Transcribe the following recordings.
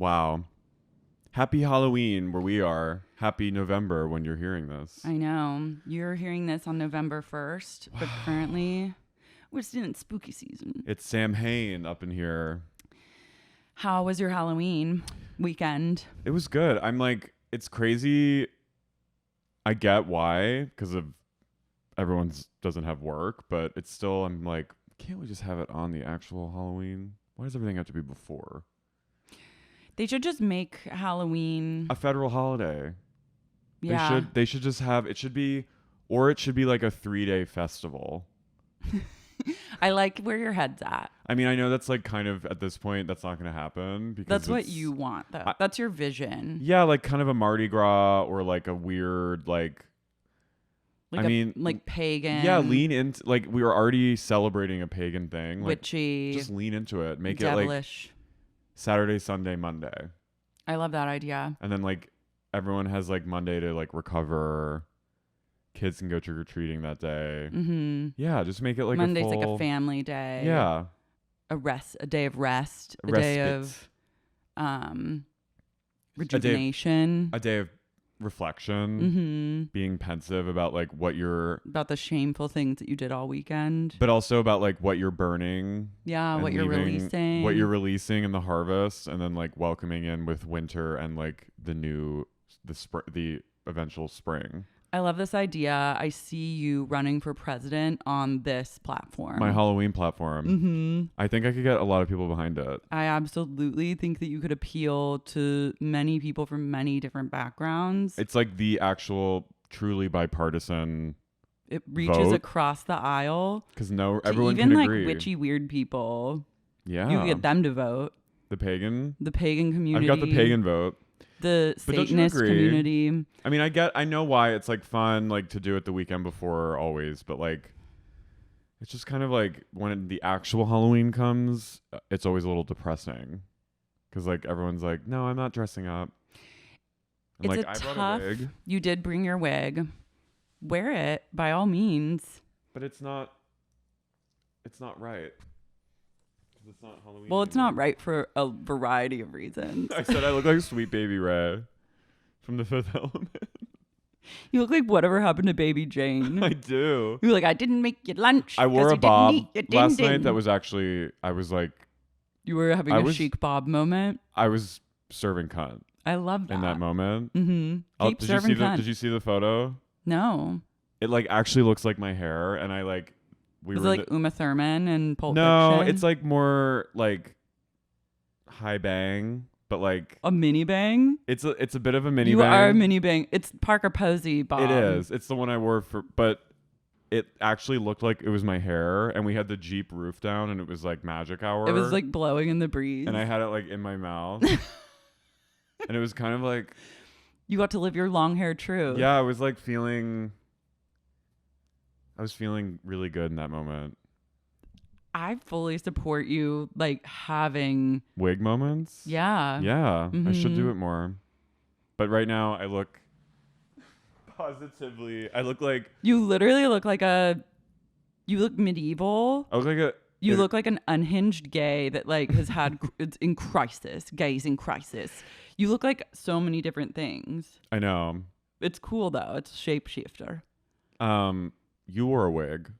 Wow. Happy Halloween where we are. Happy November when you're hearing this. I know. You're hearing this on November 1st, but currently we're still in spooky season. It's Sam Hain up in here. How was your Halloween weekend? It was good. I'm like, it's crazy. I get why, because of everyone's doesn't have work, but it's still, I'm like, can't we just have it on the actual Halloween? Why does everything have to be before? They should just make Halloween a federal holiday. Yeah. They should just have, it should be like a 3-day festival. I like where your head's at. I mean, I know that's like kind of at this point, that's not going to happen. Because that's what you want, though. That's your vision. Yeah, like kind of a Mardi Gras or like a weird, like pagan. Yeah, lean into, like we were already celebrating a pagan thing. Like, witchy. Just lean into it. Make devilish. It like Saturday, Sunday, Monday. I love that idea. And then like everyone has like Monday to like recover. Kids can go trick-or-treating that day. Mm-hmm. Yeah, just make it like Monday's like a family day. Yeah. A day of rest. A day of rejuvenation. A day of reflection. Mm-hmm. Being pensive about like about the shameful things that you did all weekend. But also about like what you're burning. Yeah, what you're releasing. What you're releasing in the harvest, and then like welcoming in with winter and like the eventual spring. I love this idea. I see you running for president on this platform. My Halloween platform. Mm-hmm. I think I could get a lot of people behind it. I absolutely think that you could appeal to many people from many different backgrounds. It's like the actual truly bipartisan. It reaches across the aisle. Because everyone even can like agree. witchy weird people. Yeah. You get them to vote. The pagan community. I've got the pagan vote. The Satanist community. I mean, I know why it's like fun, like to do it the weekend before always, but like, it's just kind of like when the actual Halloween comes, it's always a little depressing, because like everyone's like, no, I'm not dressing up. I brought a wig. You did bring your wig. Wear it by all means. But it's not right. It's not Halloween. Well, it's not right for a variety of reasons. I said I look like Sweet Baby Ray from The Fifth Element. You look like whatever happened to Baby Jane. I do. You're like, I didn't make you lunch. I wore a bob last night. That was actually, I was like, you were having a chic bob moment. I was serving cunt. I love that in that moment. Mm-hmm. Did you see the photo? No. It like actually looks like my hair, and I like. Was it like Uma Thurman and Pulp Fiction? No, it's like more like high bang, but like a mini bang. It's a bit of a mini bang. You are a mini bang. It's Parker Posey bob. It is. It's the one I wore but it actually looked like it was my hair, and we had the Jeep roof down, and it was like magic hour. It was like blowing in the breeze, and I had it like in my mouth, and it was kind of like you got to live your long hair true. Yeah, I was feeling really good in that moment. I fully support you, like, having wig moments. Yeah. Yeah. Mm-hmm. I should do it more. But right now I look positively. I look like you literally look like you look medieval. I look like you look like an unhinged gay that like has had it's in crisis. Gays in crisis. You look like so many different things. I know. It's cool though. It's a shapeshifter. You wore a wig.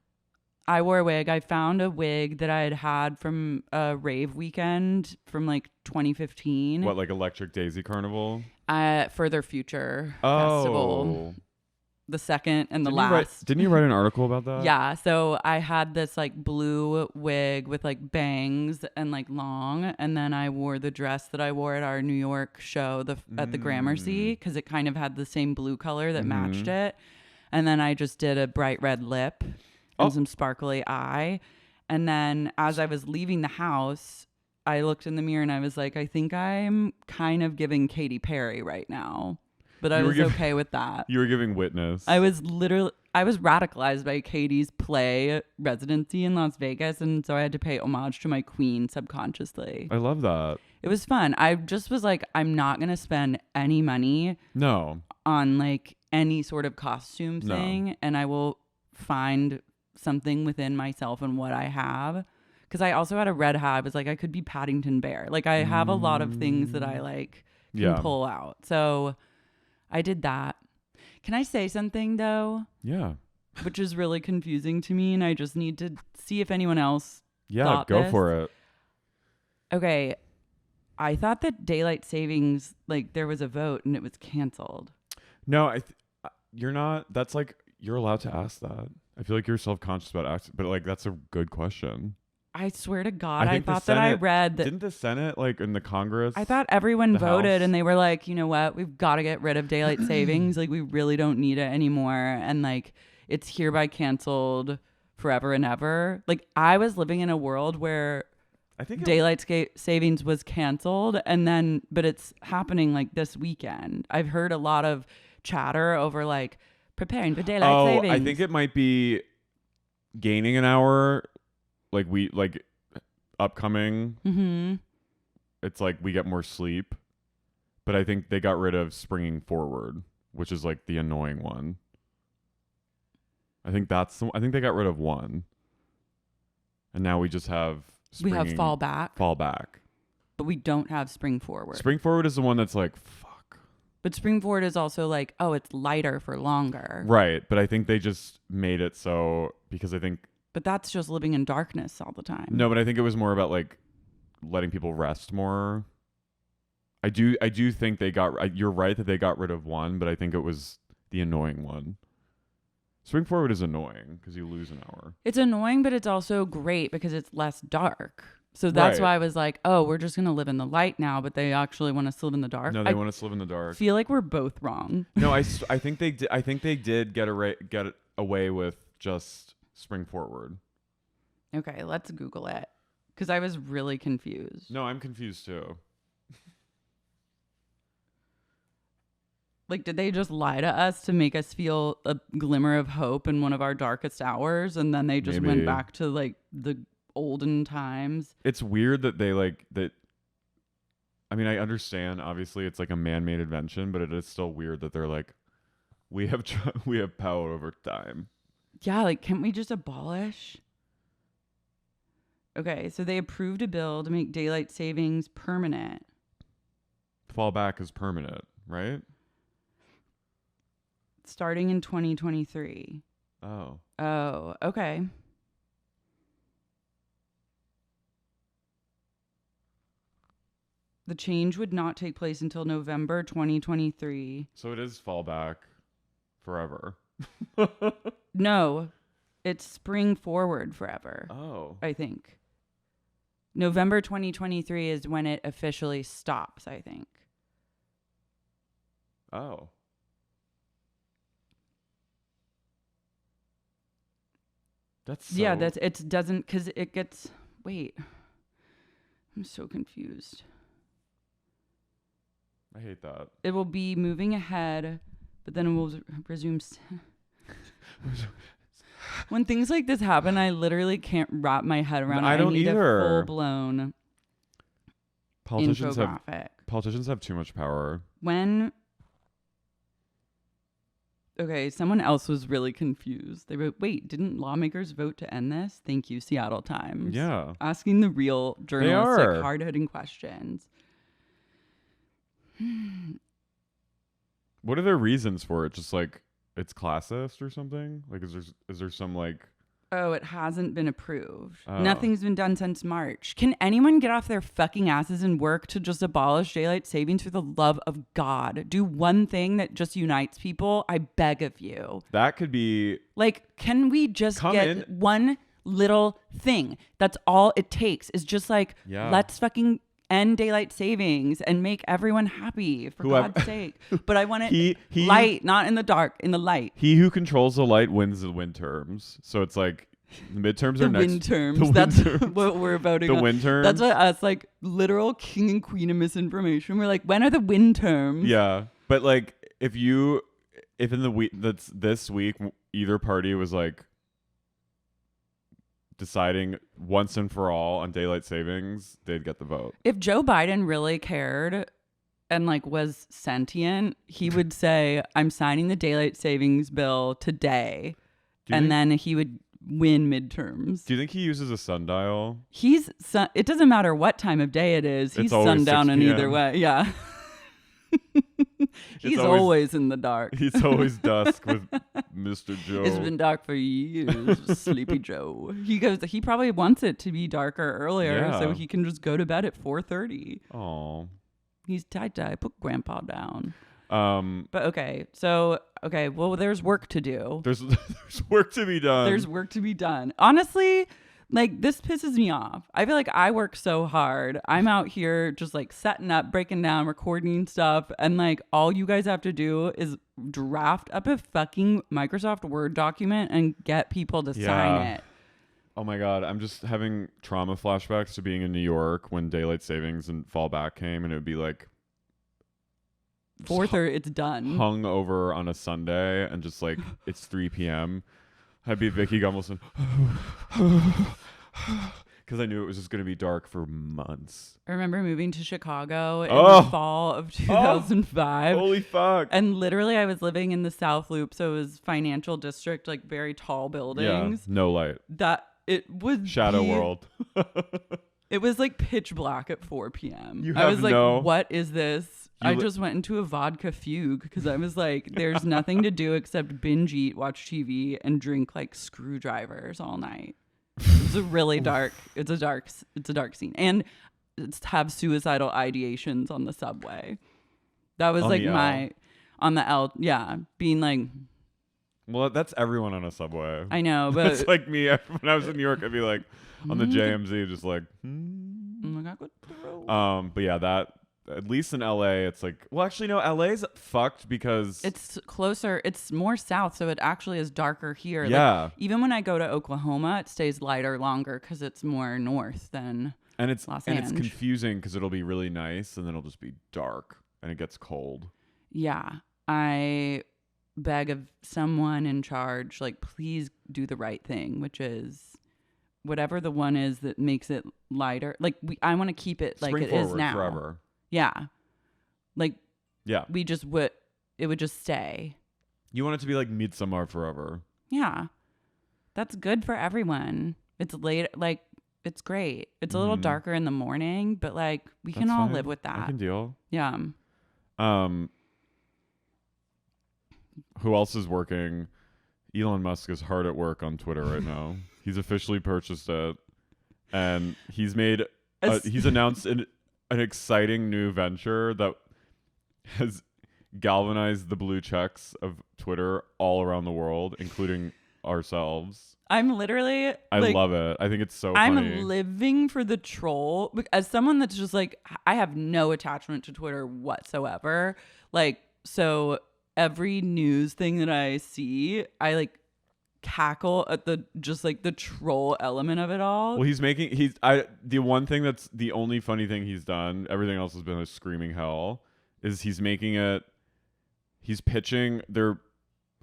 I wore a wig. I found a wig that I had from a rave weekend from like 2015. What, like Electric Daisy Carnival? Further Future Festival. The second and the last. Didn't you write an article about that? Yeah. So I had this like blue wig with like bangs and like long. And then I wore the dress that I wore at our New York show at the Gramercy, because it kind of had the same blue color that matched it. And then I just did a bright red lip and some sparkly eye. And then as I was leaving the house, I looked in the mirror and I was like, I think I'm kind of giving Katy Perry right now. But I was okay with that. You were giving witness. I was radicalized by Katy's play residency in Las Vegas. And so I had to pay homage to my queen subconsciously. I love that. It was fun. I just was like, I'm not going to spend any money on like any sort of costume thing. And I will find something within myself and what I have. because I also had a red hat. I was like, I could be Paddington Bear. Like I have a lot of things that I like can pull out. So I did that. Can I say something though? Yeah. Which is really confusing to me, and I just need to see if anyone else Yeah, go for it. Okay. I thought that daylight savings, like there was a vote and it was canceled. No, you're not. That's like, you're allowed to ask that. I feel like you're self-conscious about asking, but like that's a good question. I swear to God, I thought Senate, that I read that. Didn't the Senate, like in the Congress? I thought everyone voted House? and they were like, you know what? We've got to get rid of daylight savings. Like we really don't need it anymore. And like it's hereby canceled forever and ever. Like I was living in a world where I think daylight savings was canceled but it's happening like this weekend. I've heard a lot of chatter over like preparing for daylight savings. I think it might be gaining an hour. Like upcoming. Mm-hmm. It's like we get more sleep, but I think they got rid of springing forward, which is like the annoying one. I think they got rid of one, and now we just have fall back, but we don't have spring forward. Spring forward is the one that's like fuck. But spring forward is also like, oh, it's lighter for longer, right? But I think they just made it so because I think. But that's just living in darkness all the time. No, but I think it was more about like letting people rest more. I do think you're right that they got rid of one, but I think it was the annoying one. Spring forward is annoying because you lose an hour. It's annoying, but it's also great because it's less dark. So that's why I was like, oh, we're just going to live in the light now, but they actually want us to live in the dark. No, they want us to live in the dark. I feel like we're both wrong. No, I think they did. I think they did get away with just spring forward. Okay, let's Google it because I was really confused. No, I'm confused too. Like, did they just lie to us to make us feel a glimmer of hope in one of our darkest hours, and then they just went back to like the olden times? It's weird that they like that. I mean, I understand. Obviously, it's like a man-made invention, but it is still weird that they're like, we have power over time. Yeah, like, can't we just abolish? Okay, so they approved a bill to make daylight savings permanent. Fallback is permanent, right? Starting in 2023. Oh. Oh, okay. The change would not take place until November 2023. So it is fallback forever. No, it's spring forward forever. Oh. I think. November 2023 is when it officially stops, I think. Oh. That's so... Yeah, it doesn't, because it gets, wait, I'm so confused. I hate that. It will be moving ahead, but then it will resume. When things like this happen, I literally can't wrap my head around it. I don't need either. A full-blown infographic. Politicians have too much power. Okay, someone else was really confused. They wrote, wait, didn't lawmakers vote to end this? Thank you, Seattle Times. Yeah. Asking the real journalistic, hard-hitting questions. What are their reasons for it? Just like it's classist or something? Like is there some like... Oh, it hasn't been approved. Nothing's been done since March. Can anyone get off their fucking asses and work to just abolish daylight savings for the love of God? Do one thing that just unites people. I beg of you. That could be... Like, can we just get one little thing? That's all it takes is just like, let's fucking end daylight savings and make everyone happy, for God's sake. But I want it light, not in the dark, in the light. He who controls the light wins the midterms. So it's like the midterms are next. That's what we're voting on. The midterms. That's what us, like, literal king and queen of misinformation. We're like, when are the midterms? Yeah. But like if in the week that's this week, either party was like deciding once and for all on daylight savings, they'd get the vote. If Joe Biden really cared and like was sentient, he would say, I'm signing the daylight savings bill today. And then he would win midterms. Do you think he uses a sundial? It doesn't matter what time of day it is. He's sundown in either way. Yeah. He's always in the dark. He's always dusk with Mr. Joe. It's been dark for years, Sleepy Joe. He probably wants it to be darker earlier so he can just go to bed at 4:30. Oh. He's tie-dye. Put grandpa down. But well, there's work to do. There's work to be done. There's work to be done. Honestly, like, this pisses me off. I feel like I work so hard. I'm out here just like setting up, breaking down, recording stuff. And like, all you guys have to do is draft up a fucking Microsoft Word document and get people to sign it. Oh my God. I'm just having trauma flashbacks to being in New York when daylight savings and fallback came, and it would be like 4:30, it's done. Hung over on a Sunday and just like, it's 3 p.m. I'd be Vicky Gumbelson. Because I knew it was just going to be dark for months. I remember moving to Chicago in the fall of 2005. Holy fuck. And literally I was living in the South Loop, so it was financial district, like very tall buildings. Yeah, no light. That it was Shadow world. It was like pitch black at 4 p.m. I was like, what is this? I just went into a vodka fugue because I was like, there's nothing to do except binge eat, watch TV, and drink like screwdrivers all night. It's a really dark. It's a dark scene, and have suicidal ideations on the subway. That was like on the L. Yeah, being like. Well, that's everyone on a subway. I know, but it's like me when I was in New York. I'd be like on the JMZ, just like. But yeah, that. At least in LA, it's like, well, actually, no, LA's fucked because it's closer. It's more south, so it actually is darker here. Yeah. Like, even when I go to Oklahoma, it stays lighter longer because it's more north than Los Angeles. It's confusing because it'll be really nice and then it'll just be dark and it gets cold. Yeah. I beg of someone in charge, like, please do the right thing, which is whatever the one is that makes it lighter. Like, I want to keep it like it is now. Forever. Yeah. Like, yeah. It would just stay. You want it to be like Midsommar forever. Yeah. That's good for everyone. It's late, like, it's great. It's a little darker in the morning, but like, we can all live with that. I can deal. Yeah. Who else is working? Elon Musk is hard at work on Twitter right now. He's officially purchased it, and he's announced an exciting new venture that has galvanized the blue checks of Twitter all around the world, including ourselves. I'm literally I love it. I think it's so funny. I'm living for the troll. As someone that's just like, I have no attachment to Twitter whatsoever. Like, so every news thing that I see, I like cackle at the troll element of it all. Well, the one thing that's the only funny thing he's done, everything else has been a screaming hell, is he's pitching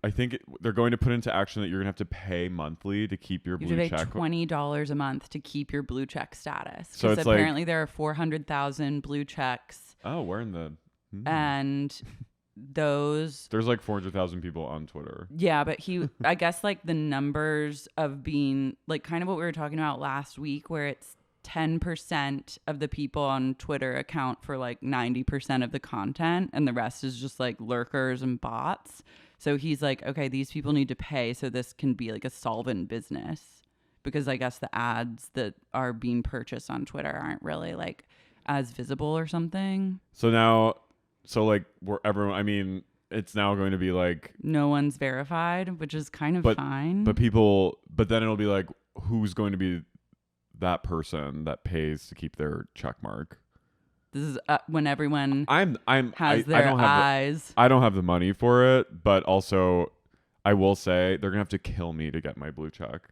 I think they're going to put into action that you're going to have to pay monthly to keep your blue check. $20 a month to keep your blue check status. So because apparently there are 400,000 blue checks. Oh, we're in the... And there's like 400,000 people on Twitter. Yeah, but I guess like the numbers of being like kind of what we were talking about last week, where it's 10% of the people on Twitter account for like 90% of the content, and the rest is just like lurkers and bots. So he's like, okay, these people need to pay so this can be like a solvent business, because I guess the ads that are being purchased on Twitter aren't really like as visible or something. So like it's now going to be like no one's verified, which is kind of fine. But then it'll be like, who's going to be that person that pays to keep their check mark? This is when everyone I don't have the money for it, but also I will say they're gonna have to kill me to get my blue check.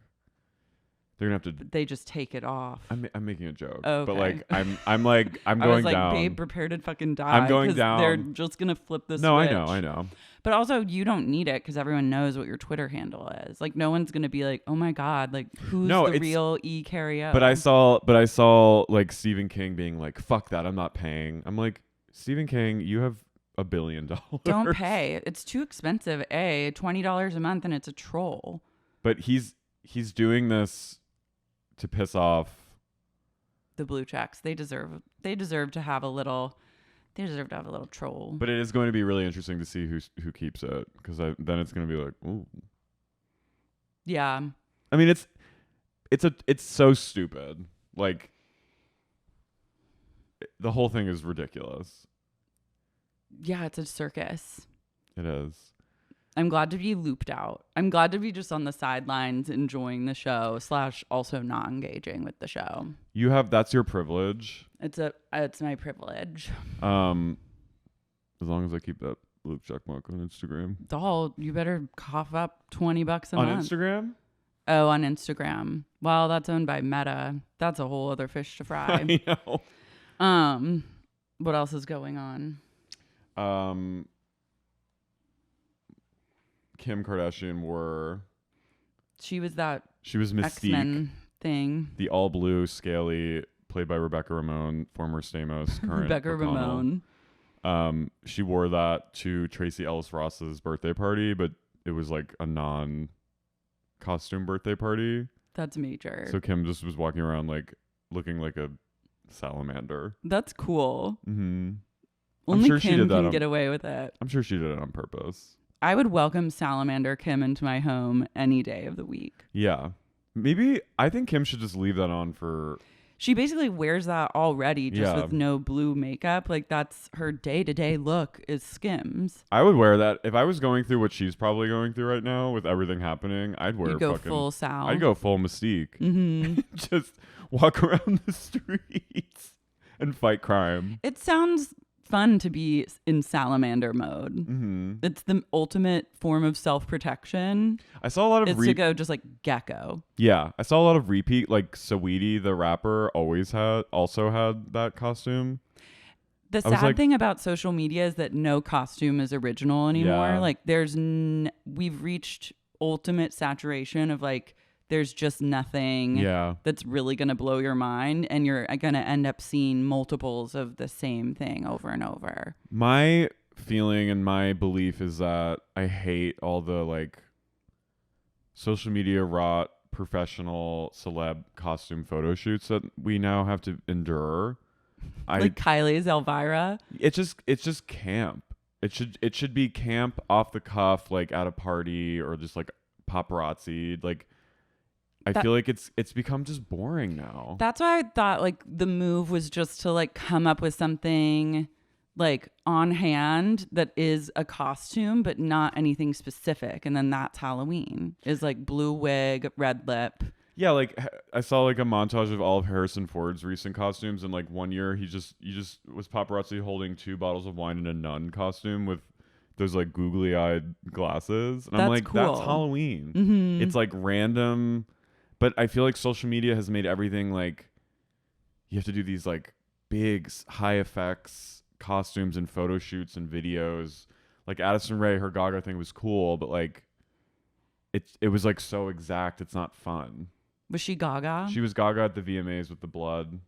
They're gonna have to. They just take it off. I'm making a joke, okay. But like I'm going down. I was like, down. Babe, prepare to fucking die. I'm going down. They're just gonna flip this. No, switch. I know. But also, you don't need it because everyone knows what your Twitter handle is. Like, no one's gonna be like, "Oh my god, like who's the real E. Carrier?" But I saw like Stephen King being like, "Fuck that, I'm not paying." I'm like, Stephen King, you have $1 billion. Don't pay. It's too expensive. $20 a month, and it's a troll. But he's he's doing this to piss off the blue checks. They deserve to have a little. They deserve to have a little troll. But it is going to be really interesting to see who keeps it, because then it's going to be like, ooh. Yeah. I mean, it's so stupid. Like, the whole thing is ridiculous. Yeah, it's a circus. It is. I'm glad to be looped out. I'm glad to be just on the sidelines enjoying the show / also not engaging with the show. That's your privilege. It's my privilege. As long as I keep that loop check mark on Instagram. Doll, you better cough up $20 a on month. Instagram? Oh, on Instagram. Well, that's owned by Meta. That's a whole other fish to fry. I know. What else is going on? Kim Kardashian wore. She was Mystique. X-Men thing. The all blue scaly, played by Rebecca Ramon, former Stamos, current Rebecca McConnell. Ramon. She wore that to Tracy Ellis Ross's birthday party, but it was like a non-costume birthday party. That's major. So Kim just was walking around like looking like a salamander. That's cool. Mm-hmm. Only Kim can get away with it. I'm sure she did it on purpose. I would welcome Salamander Kim into my home any day of the week. Yeah. Maybe I think Kim should just leave that on for... She basically wears that already just with no blue makeup. Like, that's her day-to-day look is Skims. I would wear that. If I was going through what she's probably going through right now with everything happening, I'd wear full Sal. I'd go full Mystique. Mm-hmm. Just walk around the streets and fight crime. It sounds fun to be in salamander mode. Mm-hmm. It's the ultimate form of self-protection. I saw a lot of to go just like gecko. Yeah, I saw a lot of repeat. Like Saweetie the rapper also had that costume. The sad thing about social media is that no costume is original anymore. Yeah. Like we've reached ultimate saturation of like there's just nothing that's really going to blow your mind, and you're going to end up seeing multiples of the same thing over and over. My feeling and my belief is that I hate all the like social media rot professional celeb costume photo shoots that we now have to endure. Like Kylie's Elvira. It's just camp. It should be camp off the cuff, like at a party or just like paparazzi. Like I feel like it's become just boring now. That's why I thought like the move was just to like come up with something like on hand that is a costume, but not anything specific. And then that's Halloween is like blue wig, red lip. Yeah, like I saw like a montage of all of Harrison Ford's recent costumes, and like one year he just was paparazzi holding 2 bottles of wine in a nun costume with those like googly eyed glasses, and I'm like, cool. That's Halloween. Mm-hmm. It's like random, but I feel like social media has made everything like you have to do these like big high effects costumes and photo shoots and videos. Like Addison Rae, her Gaga thing was cool, but like it was like so exact, it's not fun. Was she Gaga? She was Gaga at the VMAs with the blood,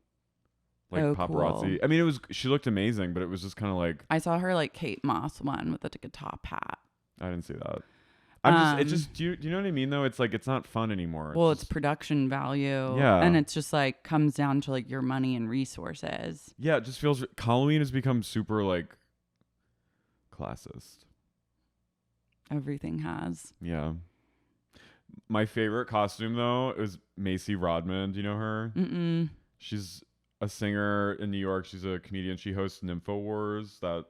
like paparazzi. Cool. I mean, she looked amazing, but it was just kind of like I saw her like Kate Moss one with like a top hat. I didn't see that. Do you know what I mean though? It's like it's not fun anymore. It's production value. Yeah, and it's just like comes down to like your money and resources. Yeah, it just feels Halloween has become super like classist. Everything has. Yeah. My favorite costume though is Macy Rodman. Do you know her? Mm-mm. She's a singer in New York. She's a comedian. She hosts InfoWars.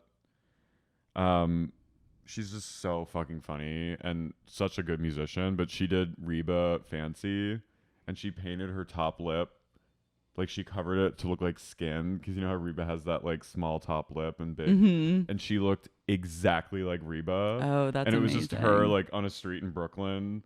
She's just so fucking funny and such a good musician. But she did Reba Fancy, and she painted her top lip. Like she covered it to look like skin, because you know how Reba has that like small top lip and big, and she looked exactly like Reba. Oh, that's and it was amazing. just her like on a street in Brooklyn.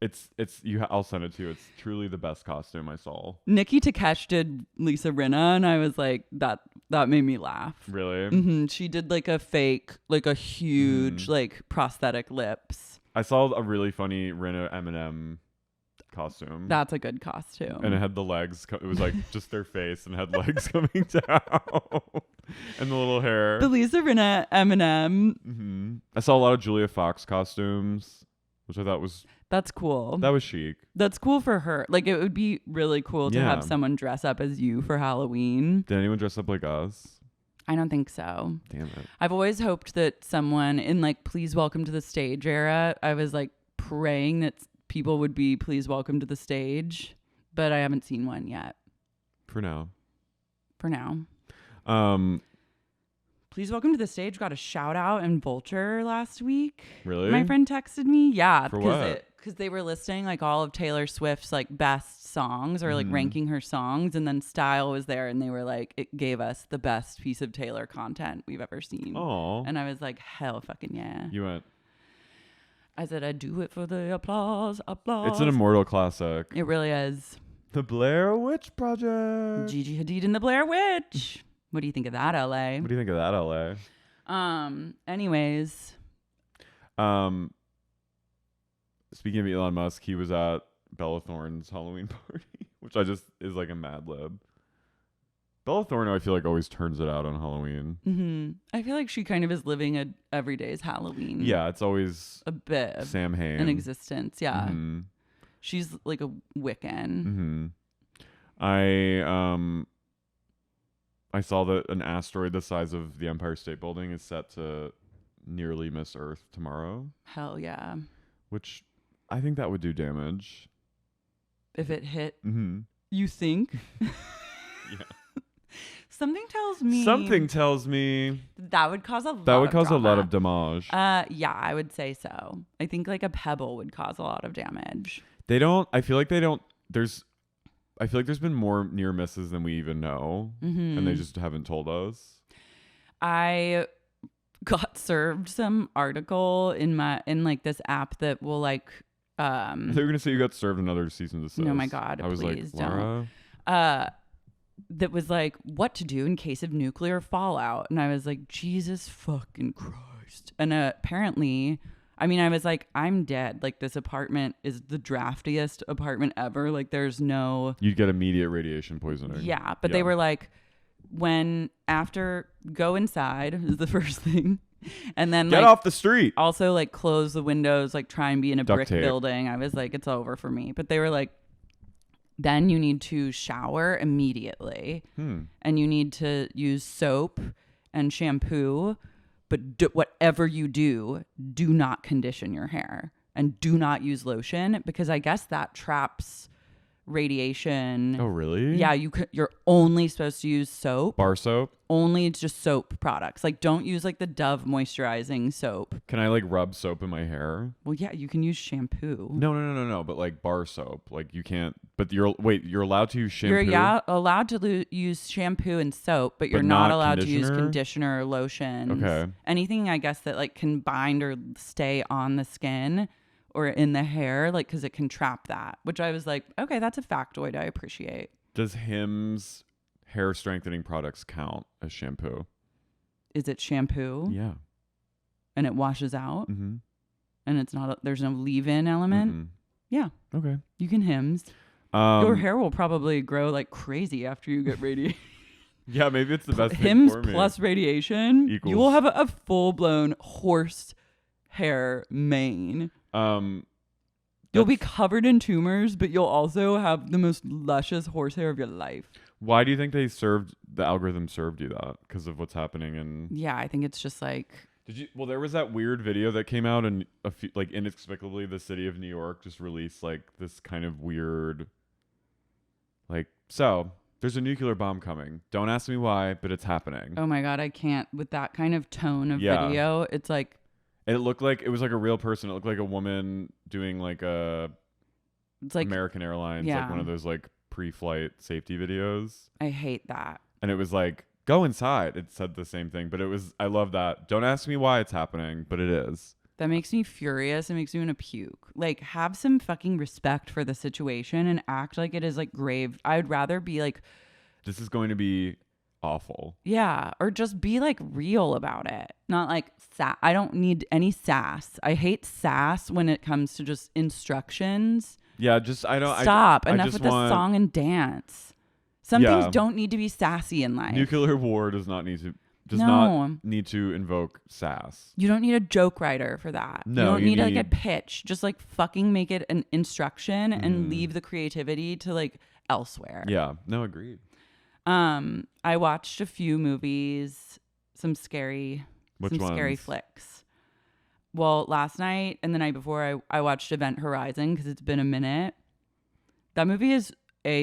I'll send it to you. It's truly the best costume I saw. Nikki Takesh did Lisa Rinna, and I was like, that made me laugh. Really? Mm-hmm. She did like a fake, like a huge, like prosthetic lips. I saw a really funny Rinna Eminem costume. That's a good costume. And it had the legs. It was like just their face and had legs coming down, and the little hair. The Lisa Rinna Eminem. Mm-hmm. I saw a lot of Julia Fox costumes, which I thought was That's cool. That was chic. That's cool for her. Like, it would be really cool to Yeah. have someone dress up as you for Halloween. Did anyone dress up like us? I don't think so. Damn it. I've always hoped that someone in like Please Welcome to the Stage era, I was like praying that people would be Please Welcome to the Stage, but I haven't seen one yet. For now. Please Welcome to the Stage got a shout out in Vulture last week. Really? My friend texted me. Yeah. For what? Because they were listing like all of Taylor Swift's like best songs or like ranking her songs. And then Style was there and they were like, it gave us the best piece of Taylor content we've ever seen. Oh. And I was like, hell fucking yeah. You went. I said, I do it for the applause. It's an immortal classic. It really is. The Blair Witch Project. Gigi Hadid and the Blair Witch. What do you think of that, LA? What do you think of that, LA? Anyways. Speaking of Elon Musk, he was at Bella Thorne's Halloween party, which is like a Mad Lib. Bella Thorne, I feel like, always turns it out on Halloween. Mm-hmm. I feel like she kind of is living a everyday's Halloween. Yeah, it's always a bit of Sam Hain. an existence. Yeah. Mm-hmm. She's like a Wiccan. Mm-hmm. I saw that an asteroid the size of the Empire State Building is set to nearly miss Earth tomorrow. Hell yeah. Which I think that would do damage. If it hit, Mm-hmm. you think? Yeah. Something tells me that would cause a lot. That would cause drama. a lot of damage. Yeah, I would say so. I think like a pebble would cause a lot of damage. I feel like there's been more near misses than we even know, and they just haven't told us. I got served some article in like this app that will like. I thought you were gonna say you got served another season of this. Oh my God! I was please like, Laura? don't. That was like what to do in case of nuclear fallout, and I was like, Jesus fucking Christ! And apparently. I mean, I was like, I'm dead. Like, this apartment is the draftiest apartment ever. Like, there's no... You'd get immediate radiation poisoning. Yeah, but they were like, go inside is the first thing. And then, get off the street. Also, like, close the windows, like, try and be in a brick tape. building. I was like, it's over for me. But they were like, then you need to shower immediately. And you need to use soap and shampoo. But whatever you do not condition your hair and do not use lotion because I guess that traps radiation. Oh, really? Yeah, you're only supposed to use soap. Bar soap? Only just soap products. Like, don't use like the Dove moisturizing soap. Can I like rub soap in my hair? Well, yeah, you can use shampoo. No. But like bar soap, like you can't. But you're allowed to use shampoo. You're allowed to use shampoo and soap, but you're not allowed to use conditioner or lotions. Okay. Anything I guess that like can bind or stay on the skin or in the hair, like because it can trap that. Which I was like, okay, that's a factoid I appreciate. Does Hims hair strengthening products count as shampoo? Is it shampoo? Yeah. And it washes out? Mm-hmm. And it's not there's no leave-in element? Mm-mm. Yeah. Okay. You can Hims. Your hair will probably grow like crazy after you get radiation. Yeah, maybe it's the best thing Hims for me. plus radiation, you will have a full-blown horse hair mane. You'll be covered in tumors, but you'll also have the most luscious horsehair of your life. Why do you think the algorithm served you that? Because of what's happening in... Yeah, I think it's just like... Well, there was that weird video that came out and like inexplicably the city of New York just released like this kind of weird... Like, so there's a nuclear bomb coming. Don't ask me why, but it's happening. Oh my God, I can't. With that kind of tone of video, it's like... And it looked like it was like a real person. It looked like a woman doing like it's like American Airlines, like one of those like pre-flight safety videos. I hate that. And it was like, go inside. It said the same thing, but I love that. Don't ask me why it's happening, but it is. That makes me furious. It makes me want to puke. Like, have some fucking respect for the situation and act like it is like grave. I would rather be like, this is going to be awful. Yeah, or just be like real about it. Not like I don't need any sass. I hate sass when it comes to just instructions. Yeah, just I don't stop. I Enough just with the want, song and dance. Some things don't need to be sassy in life. Nuclear war does not need to does not need to invoke sass. You don't need a joke writer for that. No, you don't need like a pitch. Just like fucking make it an instruction and leave the creativity to like elsewhere. Yeah. No, agreed. I watched a few movies, some scary flicks. Well, last night and the night before, I watched Event Horizon because it's been a minute. That movie is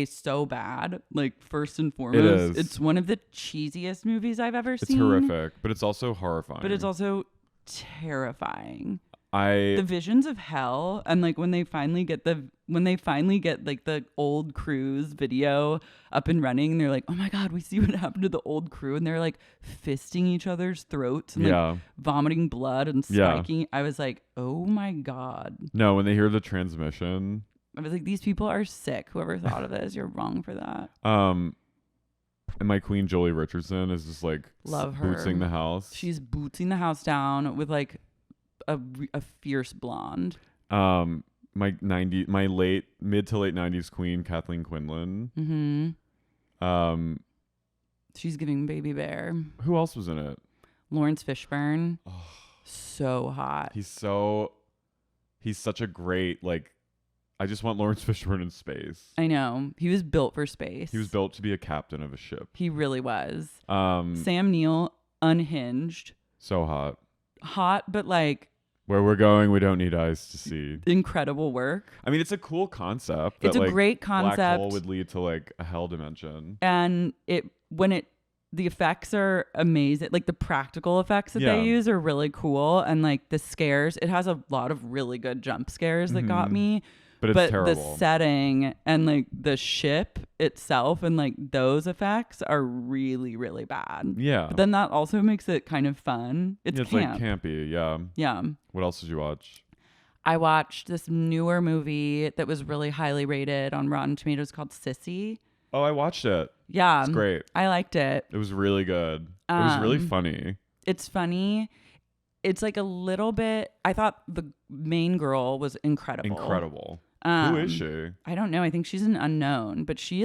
so bad. Like, first and foremost, it is. It's one of the cheesiest movies I've ever seen. It's horrific, but it's also horrifying. But it's also terrifying. The The visions of hell, and like when they finally get like the old crew's video up and running, and they're like, oh my god, we see what happened to the old crew, and they're like fisting each other's throats and like vomiting blood and spiking. I was like, oh my god. No, when they hear the transmission, I was like, these people are sick. Whoever thought of this, you're wrong for that. And my queen Jolie Richardson is just like love her bootsing the house. She's bootsing the house down with like a fierce blonde. My mid to late 90s queen Kathleen Quinlan. She's giving Baby Bear. Who else was in it? Lawrence Fishburne. Oh, so hot. He's such a great, like, I just want Lawrence Fishburne in space. I know. He was built for space. He was built to be a captain of a ship. He really was. Sam Neill, unhinged. So hot. Hot, but like, where we're going, we don't need eyes to see. Incredible work. I mean, it's a cool concept. It's a great concept. Black hole would lead to like a hell dimension. And the effects are amazing. Like the practical effects that they use are really cool. And like the scares, it has a lot of really good jump scares that got me. But it's terrible. The setting and like the ship itself and like those effects are really, really bad. Yeah. But then that also makes it kind of fun. It's camp. Like campy. Yeah. Yeah. What else did you watch? I watched this newer movie that was really highly rated on Rotten Tomatoes called Sissy. Oh, I watched it. Yeah. It's great. I liked it. It was really good. It was really funny. It's funny. It's like a little bit, I thought the main girl was incredible. Who is she? I don't know. I think she's an unknown, but she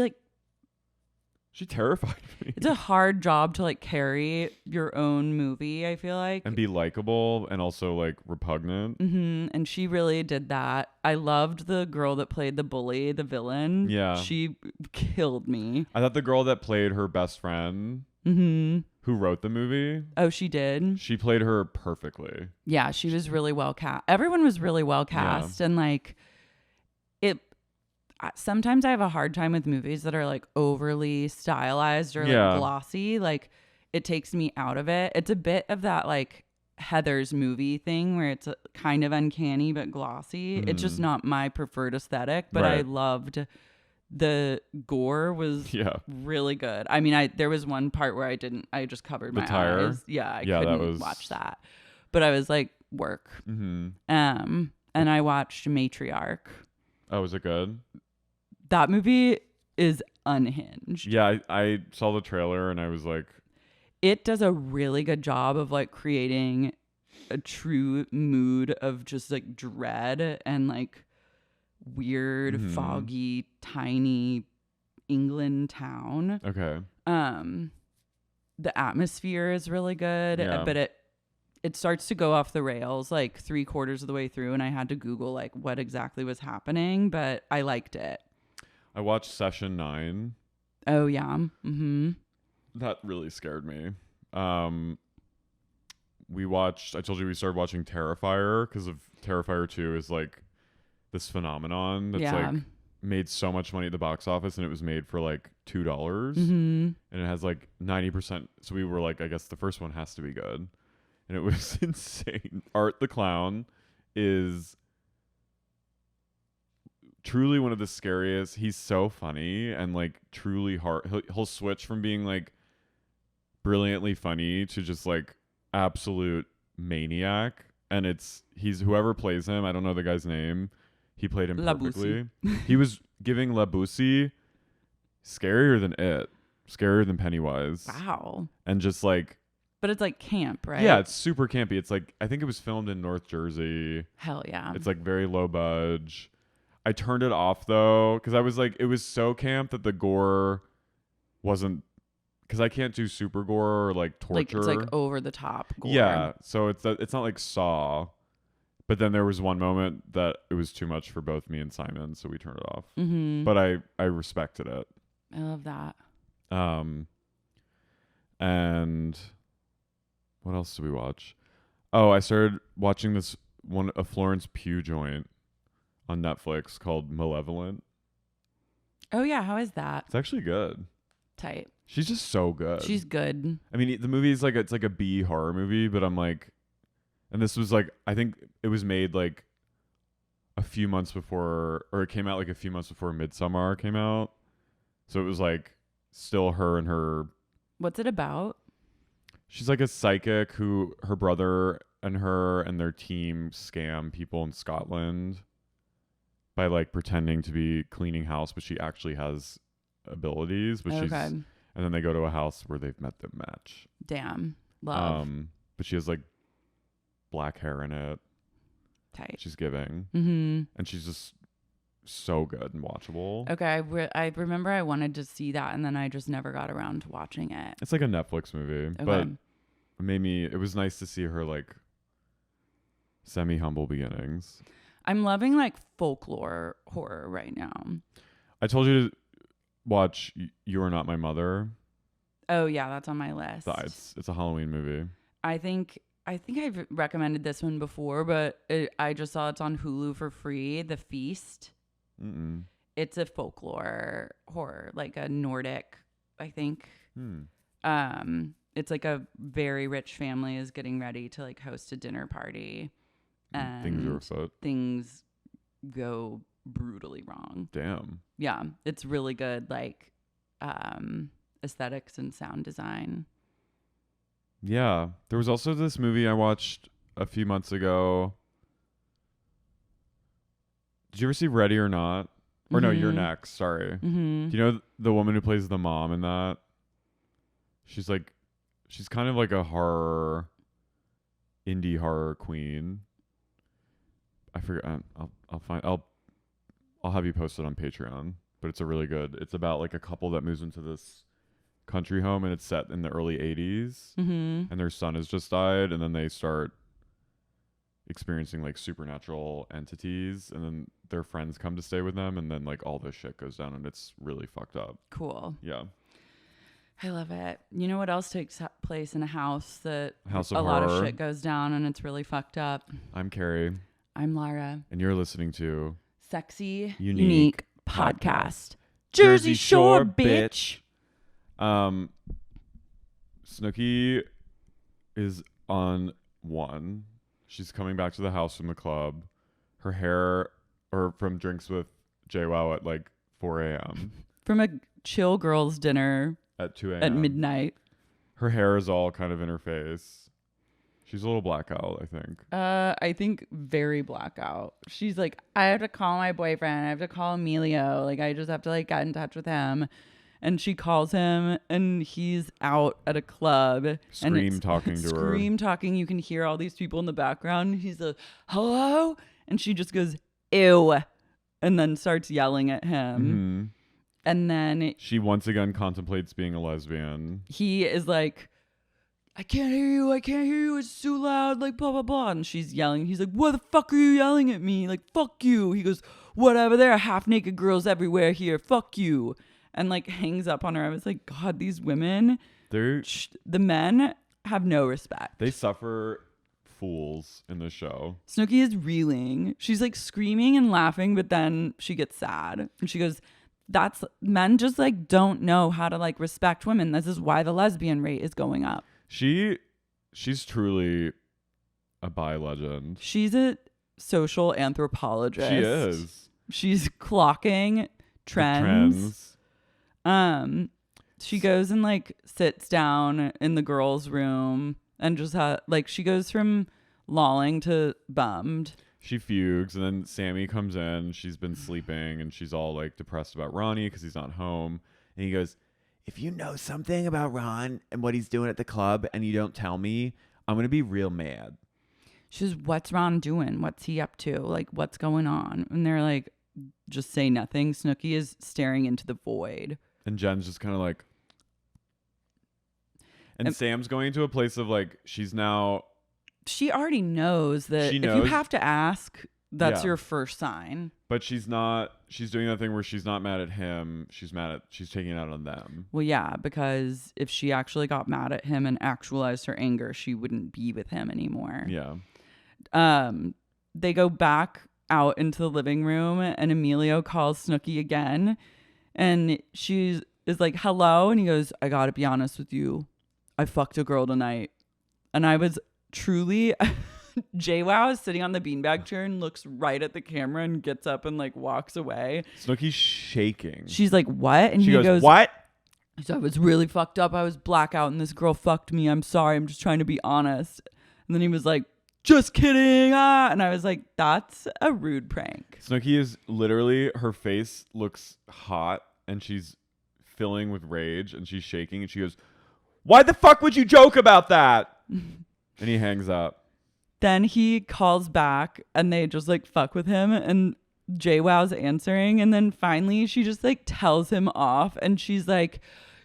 terrified me. It's a hard job to like carry your own movie, I feel like. And be likable and also like repugnant. And she really did that. I loved the girl that played the bully, the villain. Yeah. She killed me. I thought the girl that played her best friend, who wrote the movie. Oh, she did? She played her perfectly. Yeah, she was really well cast. Everyone was really well cast. Yeah. And like, sometimes I have a hard time with movies that are like overly stylized or like glossy. Like it takes me out of it. It's a bit of that like Heather's movie thing where it's kind of uncanny but glossy. It's just not my preferred aesthetic, but I loved the gore was really good. I mean, there was one part where I just covered my eyes. Yeah, I couldn't watch that. But I was like, work. And I watched Matriarch. Oh, was it good? That movie is unhinged. Yeah, I saw the trailer and I was like... It does a really good job of like creating a true mood of just like dread and like weird, foggy, tiny England town. Okay. The atmosphere is really good, but it starts to go off the rails like 3/4 of the way through, and I had to Google like what exactly was happening, but I liked it. I watched Session 9. Oh, yeah. That really scared me. I told you we started watching Terrifier because of Terrifier 2 is like this phenomenon that's like made so much money at the box office, and it was made for like $2. And it has like 90%. So we were like, I guess the first one has to be good. And it was insane. Art the Clown is truly one of the scariest. He's so funny and like truly hard. He'll switch from being like brilliantly funny to just like absolute maniac. And he's whoever plays him. I don't know the guy's name. He played him perfectly. He was giving Labusi scarier than Pennywise. Wow. And just like, but it's like camp, right? Yeah, it's super campy. It's like, I think it was filmed in North Jersey. Hell yeah. It's like very low budge. I turned it off though, because I was like, it was so camp that the gore wasn't because I can't do super gore or like torture. Like it's like over the top gore. Yeah, so it's not like Saw, but then there was one moment that it was too much for both me and Simon, so we turned it off. Mm-hmm. But I respected it. I love that. And what else did we watch? Oh, I started watching a Florence Pugh joint on Netflix called Malevolent. Oh yeah, how is that? It's actually good. Tight. She's just so good. She's good. I mean, the movie is like it's like a B horror movie, but I'm like, and this was like I think it was made like a few months before, or it came out like a few months before Midsommar came out, so it was like still her and her. What's it about? She's like a psychic who her brother and her and their team scam people in Scotland by like pretending to be cleaning house, but she actually has abilities, but she's, and then they go to a house where they've met them match. Damn. Love. But she has like black hair in it. Tight. She's giving. Mm-hmm. And she's just so good and watchable. Okay. I remember I wanted to see that and then I just never got around to watching it. It's like a Netflix movie, Okay. but it was nice to see her like semi-humble beginnings. I'm loving like folklore horror right now. I told you to watch You Are Not My Mother. Oh yeah, that's on my list. It's a Halloween movie. I think I've recommended this one before, but I just saw it's on Hulu for free. The Feast. Mm-mm. It's a folklore horror, like a Nordic, I think. It's like a very rich family is getting ready to like host a dinner party, and things are afoot. Things go brutally wrong. Damn. Yeah, it's really good, like aesthetics and sound design. Yeah, there was also this movie I watched a few months ago. Did you ever see Ready or Not? Or no, You're Next. Sorry. Mm-hmm. Do you know the woman who plays the mom in that? She's kind of like a indie horror queen. I forget. I'll have you post it on Patreon. But it's a really good. It's about like a couple that moves into this country home, and it's set in the early 80s. Mm-hmm. And their son has just died, and then they start experiencing like supernatural entities, and then their friends come to stay with them, and then like all this shit goes down, and it's really fucked up. Cool. Yeah. I love it. You know what else takes place in a house that House of a lot Horror. of shit goes down and it's really fucked up? I'm Carrie. I'm Lara. And you're listening to Sexy Unique Podcast. Jersey Shore, bitch. Snooki is on one. She's coming back to the house from the club. Her hair, or from drinks with JWoww at like 4 a.m. From a chill girls dinner at 2 a.m. at midnight. Her hair is all kind of in her face. She's a little blackout, I think. I think very blackout. She's like, I have to call my boyfriend. I have to call Emilio. Like, I just have to like get in touch with him. And she calls him, and he's out at a club. Scream talking to her. Scream talking. You can hear all these people in the background. He's like, hello? And she just goes, ew. And then starts yelling at him. Mm-hmm. And then she once again contemplates being a lesbian. He is like, I can't hear you. I can't hear you. It's too loud. Like, blah, blah, blah. And she's yelling. He's like, what the fuck are you yelling at me? Like, fuck you. He goes, whatever. There are half naked girls everywhere here. Fuck you. And like hangs up on her. I was like, God, these women, the men have no respect. They suffer fools in the show. Snooki is reeling. She's like screaming and laughing, but then she gets sad. And she goes, that's men just like don't know how to like respect women. This is why the lesbian rate is going up. She's truly a bi legend. She's a social anthropologist. She is. She's clocking trends. She goes and like sits down in the girls' room and just like she goes from lolling to bummed. She fugues, and then Sammy comes in. She's been sleeping, and she's all like depressed about Ronnie because he's not home. And he goes, if you know something about Ron and what he's doing at the club and you don't tell me, I'm going to be real mad. She's, what's Ron doing? What's he up to? Like, what's going on? And they're like, just say nothing. Snooki is staring into the void. And Jen's just kind of like, And Sam's going to a place of like, she already knows that if you have to ask, that's your first sign. But she's doing that thing where she's not mad at him. She's taking it out on them. Well, yeah, because if she actually got mad at him and actualized her anger, she wouldn't be with him anymore. Yeah. They go back out into the living room and Emilio calls Snooki again. And she is like, hello. And he goes, I gotta be honest with you. I fucked a girl tonight. And I was truly... JWoww is sitting on the beanbag chair and looks right at the camera and gets up and like walks away. Snooki's shaking. She's like, what? And she he goes, what? So I was really fucked up. I was blackout and this girl fucked me. I'm sorry. I'm just trying to be honest. And then he was like, just kidding. And I was like, that's a rude prank. Snooki is literally, her face looks hot and she's filling with rage and she's shaking and she goes, why the fuck would you joke about that? And he hangs up. Then he calls back and they just like fuck with him and JWoww's answering. And then finally she just like tells him off and she's like,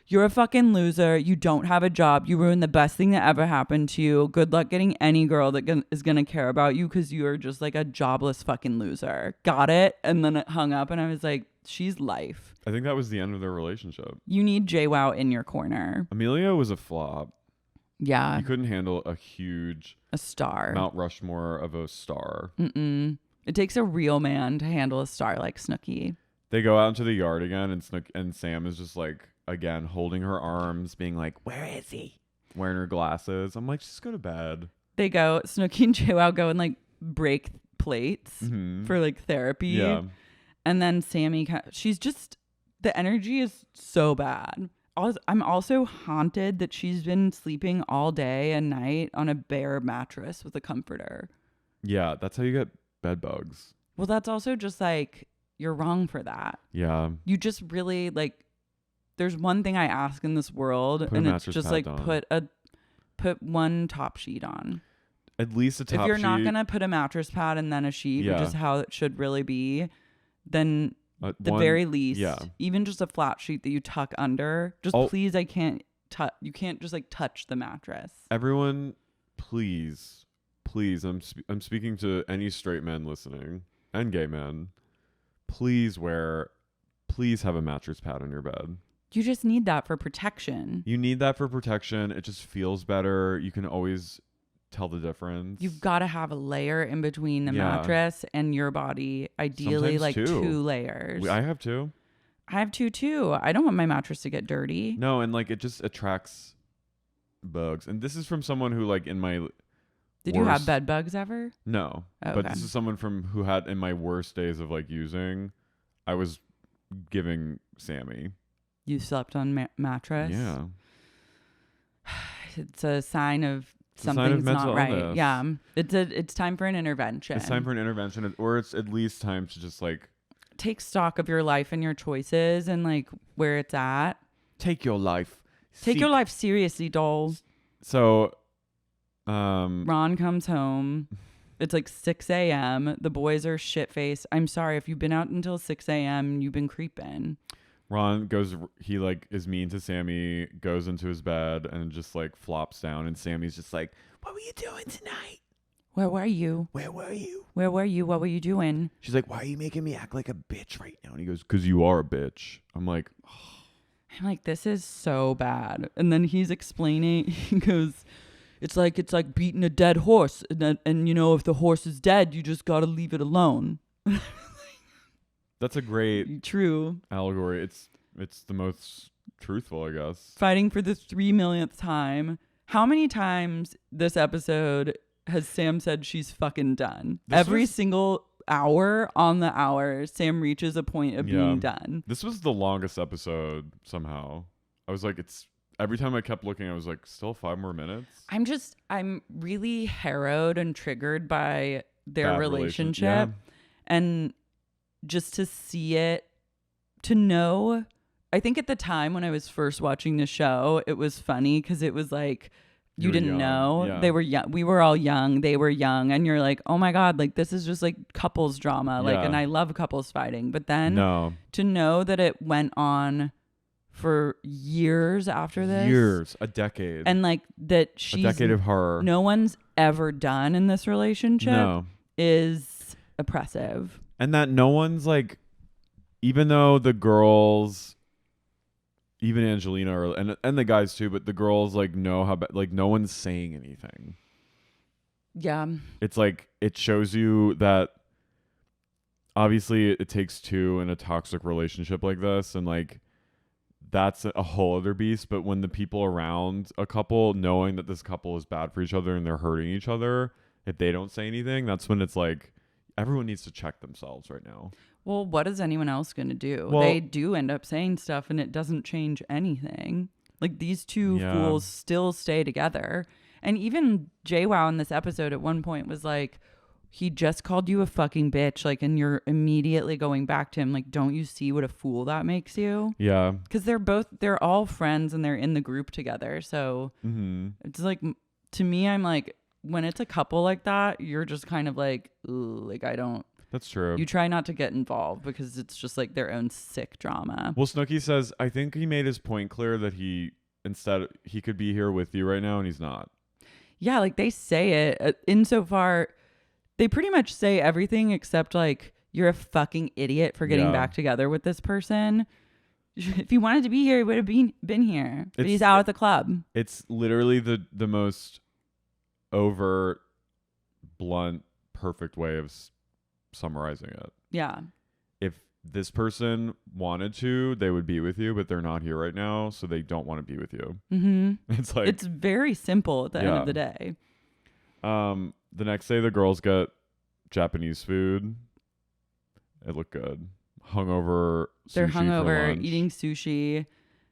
you're a fucking loser. You don't have a job. You ruined the best thing that ever happened to you. Good luck getting any girl that is going to care about you because you're just like a jobless fucking loser. Got it? And then it hung up and I was like, she's life. I think that was the end of their relationship. You need JWoww in your corner. Emilio was a flop. Yeah. He couldn't handle a star. Mount Rushmore of a star. It takes a real man to handle a star like Snooki. They go out into the yard again and Sam is just like, again, holding her arms, being like, where is he? Wearing her glasses. I'm like, just go to bed. They go, Snooki and JWoww go and like break plates for like therapy. Yeah. And then Sammy, she's just, the energy is so bad. I'm also haunted that she's been sleeping all day and night on a bare mattress with a comforter. Yeah, that's how you get bed bugs. Well, that's also just like, you're wrong for that. Yeah. You just really like, there's one thing I ask in this world and it's just like put one top sheet on. At least a top sheet. If you're not going to put a mattress pad and then a sheet, which is how it should really be, then... very least, even just a flat sheet that you tuck under, please, you can't just like touch the mattress. Everyone, please, I'm speaking to any straight men listening and gay men. Please have a mattress pad on your bed. You just need that for protection. You need that for protection. It just feels better. You can always tell the difference. You've got to have a layer in between the mattress and your body. Ideally, sometimes like two layers. I have two. I have two too. I don't want my mattress to get dirty. No, and like it just attracts bugs. And this is from someone who like in my Did you have bed bugs ever? No. Oh, but okay. this is someone who had in my worst days of like using, I was giving Sammy. You slept on mattress? Yeah. It's a sign of something's not right. Illness. Yeah. It's time for an intervention. It's time for an intervention, or it's at least time to just like take stock of your life and your choices and like where it's at. Take your life. Take your life seriously, doll. So Ron comes home. It's like 6 a.m. The boys are shit-faced. I'm sorry if you've been out until 6 a.m. You've been creeping. Ron he like is mean to Sammy, goes into his bed and just like flops down, and Sammy's just like, what were you doing tonight? Where were you? Where were you? Where were you? What were you doing? She's like, why are you making me act like a bitch right now? And he goes, because you are a bitch. I'm like, this is so bad. And then he's explaining, he goes, it's like beating a dead horse. And you know, if the horse is dead, you just got to leave it alone. That's a great true allegory. It's the most truthful, I guess. Fighting for the 3 millionth time. How many times this episode has Sam said she's fucking done? Every single hour on the hour, Sam reaches a point of being done. This was the longest episode somehow. I was like, every time I kept looking, I was like, still 5 more minutes? I'm really harrowed and triggered by their relationship. Yeah. And just to see it, to know, I think at the time when I was first watching the show, it was funny because it was like, you didn't know. Yeah. They were young. We were all young. They were young. And you're like, oh my God, like this is just like couples drama. Like, and I love couples fighting. But then to know that it went on for years after this. Years, a decade. And like that she's a decade of horror. No one's ever done in this relationship is oppressive. And that no one's like, even though the girls, even Angelina and the guys too, but the girls like know how like no one's saying anything. Yeah. It's like it shows you that obviously it takes two in a toxic relationship like this, and like that's a whole other beast. But when the people around a couple knowing that this couple is bad for each other and they're hurting each other, if they don't say anything, that's when it's like everyone needs to check themselves right now. Well, what is anyone else going to do? Well, they do end up saying stuff and it doesn't change anything. Like these two fools still stay together. And even JWoww in this episode at one point was like, he just called you a fucking bitch. Like, and you're immediately going back to him. Like, don't you see what a fool that makes you? Yeah. Because they're all friends and they're in the group together. So it's like, to me, I'm like, when it's a couple like that, you're just kind of like, ooh, like I don't. That's true. You try not to get involved because it's just like their own sick drama. Well, Snooki says, I think he made his point clear that he could be here with you right now and he's not. Yeah, like they say it insofar, they pretty much say everything except like, you're a fucking idiot for getting back together with this person. If he wanted to be here, he would have been here. But he's out at the club. It's literally the most overt, blunt, perfect way of summarizing it. Yeah. If this person wanted to, they would be with you, but they're not here right now, so they don't want to be with you. It's like, it's very simple at the end of the day. The next day, the girls get Japanese food. It looked good. They're hungover, eating sushi,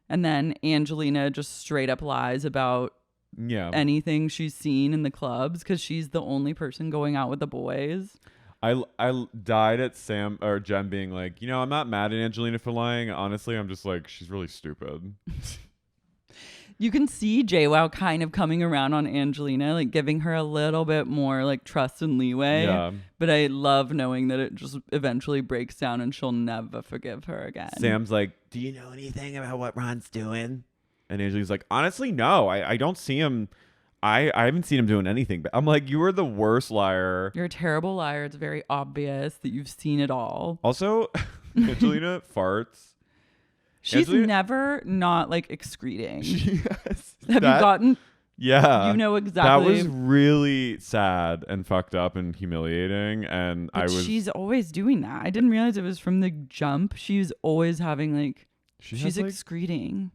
and then Angelina just straight up lies about anything she's seen in the clubs because she's the only person going out with the boys. I died at Sam or Jen being like, I'm not mad at Angelina for lying. Honestly, I'm just like, she's really stupid. You can see JWoww kind of coming around on Angelina, like giving her a little bit more like trust and leeway. Yeah. But I love knowing that it just eventually breaks down and she'll never forgive her again. Sam's like, do you know anything about what Ron's doing? And Angelina's like, honestly, no, I don't see him. I haven't seen him doing anything. But I'm like, you are the worst liar. You're a terrible liar. It's very obvious that you've seen it all. Also, Angelina farts. She's never not like excreting. Yes. Have you gotten? Yeah. You know exactly. That was really sad and fucked up and humiliating. And she's always doing that. I didn't realize it was from the jump. She's always having like, she's excreting.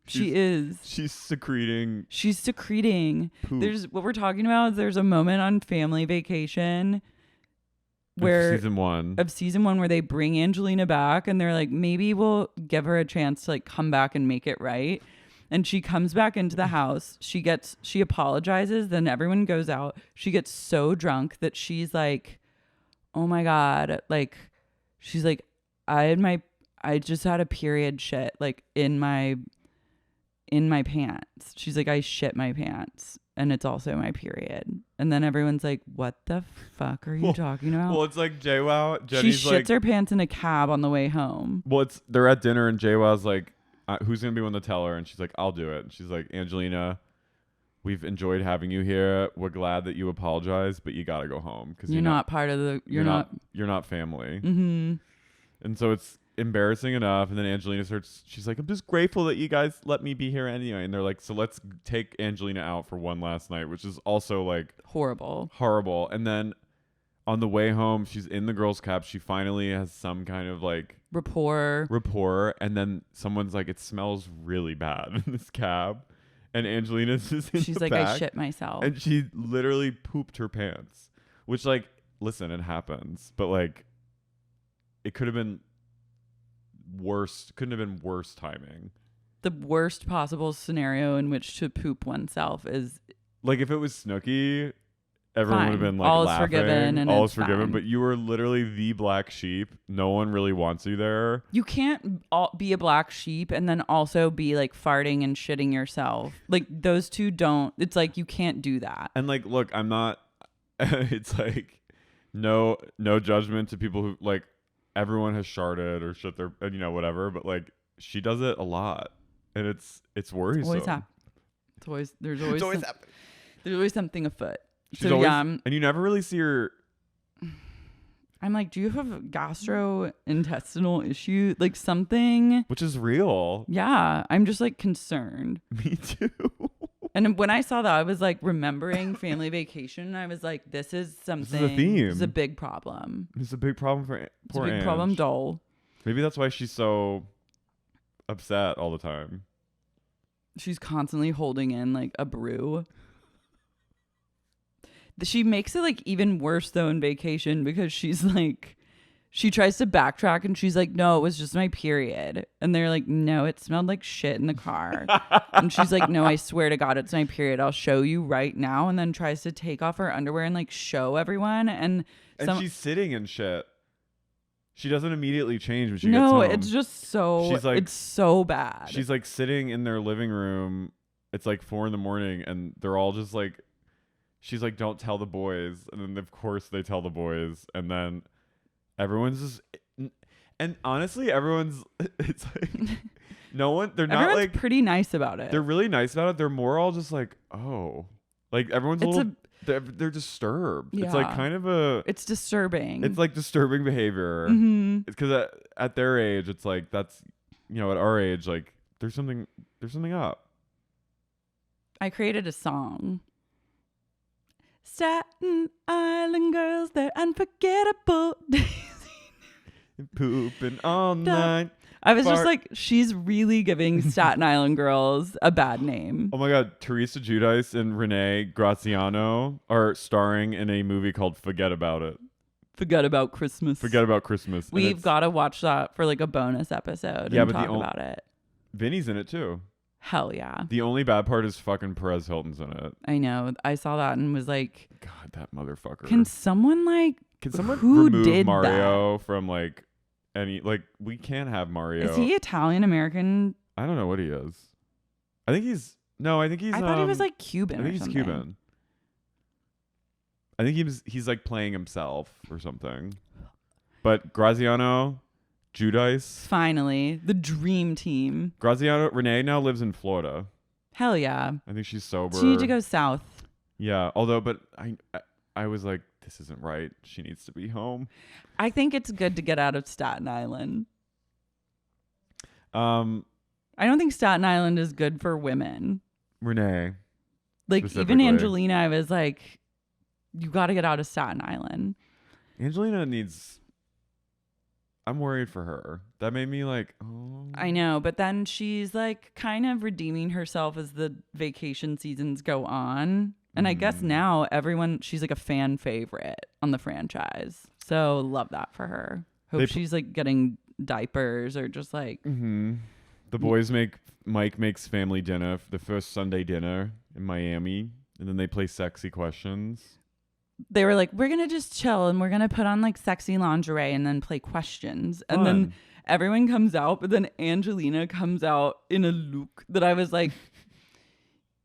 She's secreting. She's secreting. Poop. There's what we're talking about. There's a moment on Family Vacation where season one where they bring Angelina back and they're like, maybe we'll give her a chance to like come back and make it right. And she comes back into the house. She apologizes. Then everyone goes out. She gets so drunk that she's like, oh my God. Like, she's like, I just had a period shit like in my pants. She's like, I shit my pants and it's also my period. And then everyone's like, what the fuck are you talking about? Well, it's like JWoww. She shits her pants in a cab on the way home. Well, they're at dinner and JWoww's like, who's going to be one to tell her? And she's like, I'll do it. And she's like, Angelina, we've enjoyed having you here. We're glad that you apologized, but you got to go home because you're not part of the, you're not family. Mm-hmm. And so it's embarrassing enough. And then Angelina she's like, I'm just grateful that you guys let me be here anyway. And they're like, so let's take Angelina out for one last night, which is also like horrible. And then on the way home, she's in the girls' cab. She finally has some kind of like rapport. And then someone's like, it smells really bad in this cab. And Angelina's just in she's the like, back, I shit myself. And she literally pooped her pants, which like, listen, it happens, but like it could have been worse. Couldn't have been worse timing. The worst possible scenario in which to poop oneself is like if it was Snooki, everyone would have been like all laughing. Is forgiven and all is forgiven. fine. But you were literally the black sheep. No one really wants you there. You can't be a black sheep and then also be like farting and shitting yourself. Like those two don't. It's like you can't do that. And like, look, I'm not. It's like no judgment to people who like. Everyone has sharted or shit their, whatever. But like, she does it a lot, and it's worrisome. There's always something afoot. She's So always, yeah, and you never really see her. I'm like, do you have gastrointestinal issue, like something? Which is real. Yeah, I'm just like concerned. Me too. And when I saw that, I was like remembering Family Vacation. And I was like, this is something. This is a theme. This is a big problem. It's a big problem for It's a poor big Ange. problem, doll. Maybe that's why she's so upset all the time. She's constantly holding in like a brew. She makes it like even worse though in Vacation because she's like, she tries to backtrack and she's like, no, it was just my period. And they're like, no, it smelled like shit in the car. And she's like, no, I swear to God, it's my period. I'll show you right now. And then tries to take off her underwear and like show everyone. And she's sitting in shit. She doesn't immediately change when she gets no, home. it's just so, She's like, it's so bad. She's like sitting in their living room. It's like 4 a.m. and they're all just like, she's like, don't tell the boys. And then of course they tell the boys. And then everyone's just, and honestly, everyone's, it's like, no one, they're not everyone's like pretty nice about it. They're really nice about it. They're more all just like, oh, like everyone's they're disturbed. Yeah. It's like kind of it's disturbing. It's like disturbing behavior. Mm-hmm. It's because at their age, it's like, that's, at our age, like there's something up. I created a song. Staten Island girls, they're unforgettable. Pooping all night. I was just like, she's really giving Staten Island girls a bad name. Oh my God. Teresa Giudice and Renee Graziano are starring in a movie called Forget About It. Forget About Christmas. Forget About Christmas. We've got to watch that for like a bonus episode and talk about it. Vinny's in it too. Hell yeah. The only bad part is fucking Perez Hilton's in it. I know. I saw that and was like, God, that motherfucker. Can someone who remove did Mario from like any, like, we can't have Mario. Is he Italian American? I don't know what he is. I think he's I thought he was like Cuban. I think or he's something. Cuban. I think he's like playing himself or something. But Graziano, Giudice. Finally, the dream team. Renee now lives in Florida. Hell yeah. I think she's sober. She need to go south. Yeah, but I was like, this isn't right. She needs to be home. I think it's good to get out of Staten Island. I don't think Staten Island is good for women. Renee. Like even Angelina, I was like, you got to get out of Staten Island. Angelina needs. I'm worried for her. That made me like, oh. I know, but then she's like kind of redeeming herself as the vacation seasons go on. And I guess now she's like a fan favorite on the franchise. So love that for her. Hope she's like getting diapers or just like. Mm-hmm. The boys Mike makes family dinner, the first Sunday dinner in Miami. And then they play sexy questions. They were like, we're going to just chill and we're going to put on like sexy lingerie and then play questions. Fun. And then everyone comes out, but then Angelina comes out in a look that I was like,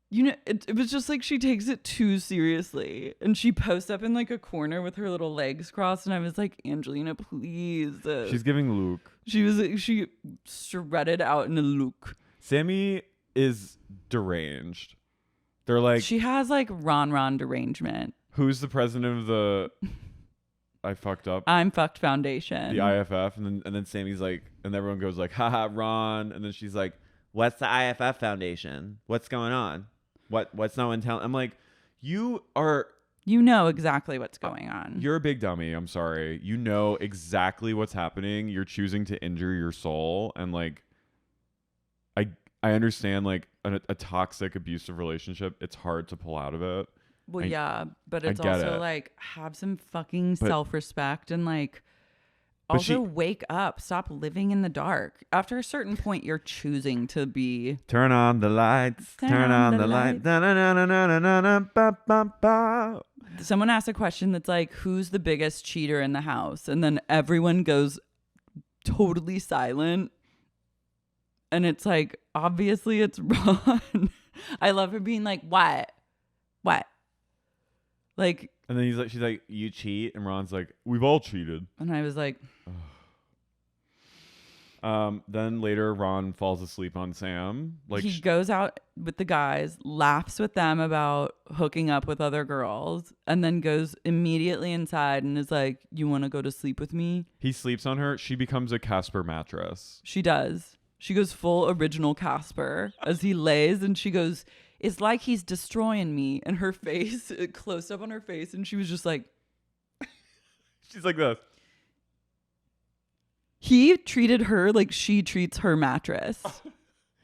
it was just like she takes it too seriously. And she posts up in like a corner with her little legs crossed. And I was like, Angelina, please. She's giving Luke. She shredded out in a look. Sammy is deranged. They're like, she has like Ron derangement. Who's the president of the I fucked up? I'm fucked foundation. The IFF. And then Sammy's like, and everyone goes like, haha, Ron. And then she's like, what's the IFF Foundation? What's going on? What's no one telling? I'm like, you know exactly what's going on. You're a big dummy. I'm sorry. You know exactly what's happening. You're choosing to injure your soul. And like, I understand like a toxic, abusive relationship. It's hard to pull out of it. Well, yeah, but it's also like, have some fucking self-respect and like also wake up. Stop living in the dark. After a certain point, you're choosing to be. Turn on the lights. Turn on the lights. Someone asked a question that's like, who's the biggest cheater in the house? And then everyone goes totally silent. And it's like, obviously it's Ron. I love her being like, what? Like, and then she's like, you cheat? And Ron's like, we've all cheated. And I was like, Then later, Ron falls asleep on Sam. Like he goes out with the guys, laughs with them about hooking up with other girls, and then goes immediately inside and is like, "You want to go to sleep with me?" he sleeps on her. She becomes a Casper mattress. She does. She goes full original Casper as he lays, and she goes, "It's like he's destroying me." And her face, close up on her face, and she was just like, She's like this. He treated her like she treats her mattress.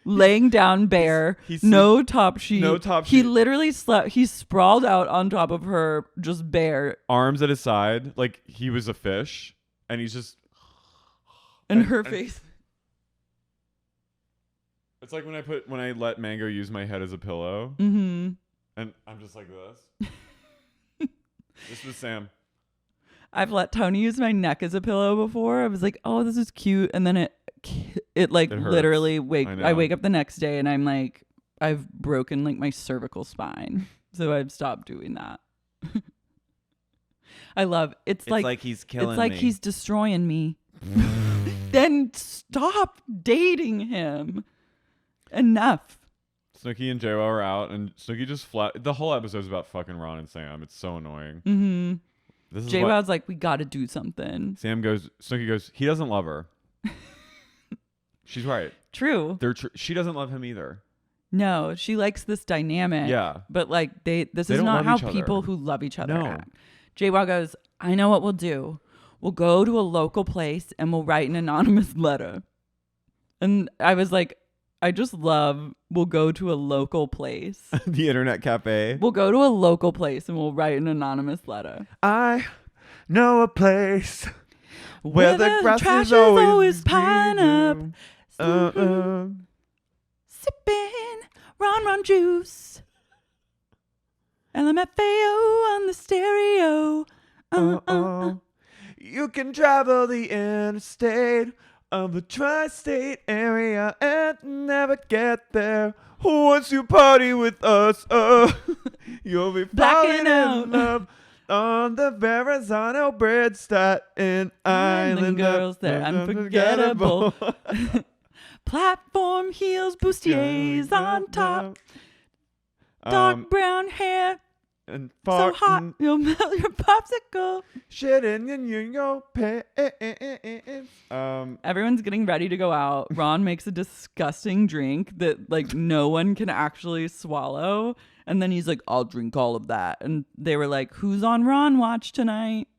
Laying down bare, He's no top sheet. No top He sheet. literally slept. He sprawled out on top of her, just bare. Arms at his side, like he was a fish, and he's just. And her face. It's like when I let Mango use my head as a pillow, Mm-hmm. and I'm just like this. This was Sam. I've let Tony use my neck as a pillow before. I was like, "Oh, this is cute," and then it like It hurts. literally I wake up the next day and I'm like, I've broken like my cervical spine, so I've stopped doing that. I love it's like he's killing it's like me. he's destroying me. Then stop dating him. Enough. Snooki and JWoww are out, and Snooki just the whole episode's about fucking Ron and Sam. It's so annoying. Mm-hmm. This is JWoww's like, we got to do something. Snooki goes, he doesn't love her. She's right. True. She doesn't love him either. No, she likes this dynamic. Yeah. But like this They is don't not love how each other. people who love each other No. act. JWoww goes, I know what we'll do. We'll go to a local place and we'll write an anonymous letter. And I was like, I just love we'll go to a local place. The internet cafe. We'll go to a local place and we'll write an anonymous letter. I know a place where the grass trash is always pine up. green. Sipping Ron juice. LMFAO on the stereo. You can travel the interstate of the tri-state area and never get there. Once you party with us, you'll be Blacking falling out. in love on the Verrazano Bridge, Staten Island. Girls, they're unforgettable. Platform heels, bustiers on top. Dark brown hair, and so hot farting, you'll melt your popsicle. shit in your pants. Everyone's getting ready to go out. Ron makes a disgusting drink that like no one can actually swallow. And then he's like, I'll drink all of that. And they were like, who's on Ron watch tonight?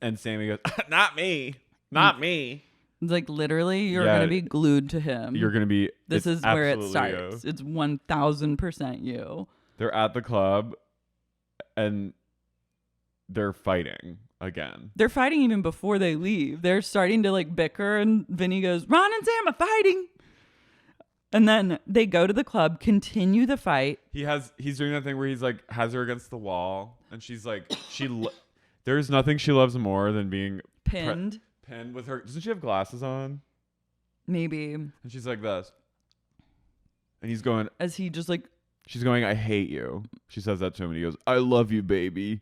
And Sammy goes, not me. Not me. It's like literally you're Yeah. going to be glued to him. You're gonna be. This it's is where it absolutely starts. It's 1000% you. They're at the club, and they're fighting again. They're fighting even before they leave. They're starting to like bicker, and Vinny goes, Ron and Sam are fighting. And then they go to the club, continue the fight. He's doing that thing where he's like has her against the wall, and she's like there's nothing she loves more than being Pinned, pinned with her. Doesn't she have glasses on? maybe, And she's like this, and he's going. as he just like, She's going, I hate you. She says that to him, and he goes, I love you, baby.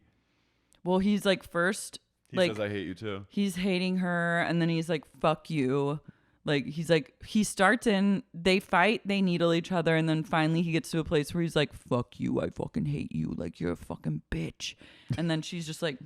well, he's like first, He like says, I hate you too. he's hating her, and then he's like, fuck you. Like he's like, he starts in, they fight, they needle each other, and then finally he gets to a place where he's like, fuck you, I fucking hate you, like you're a fucking bitch. And then she's just like,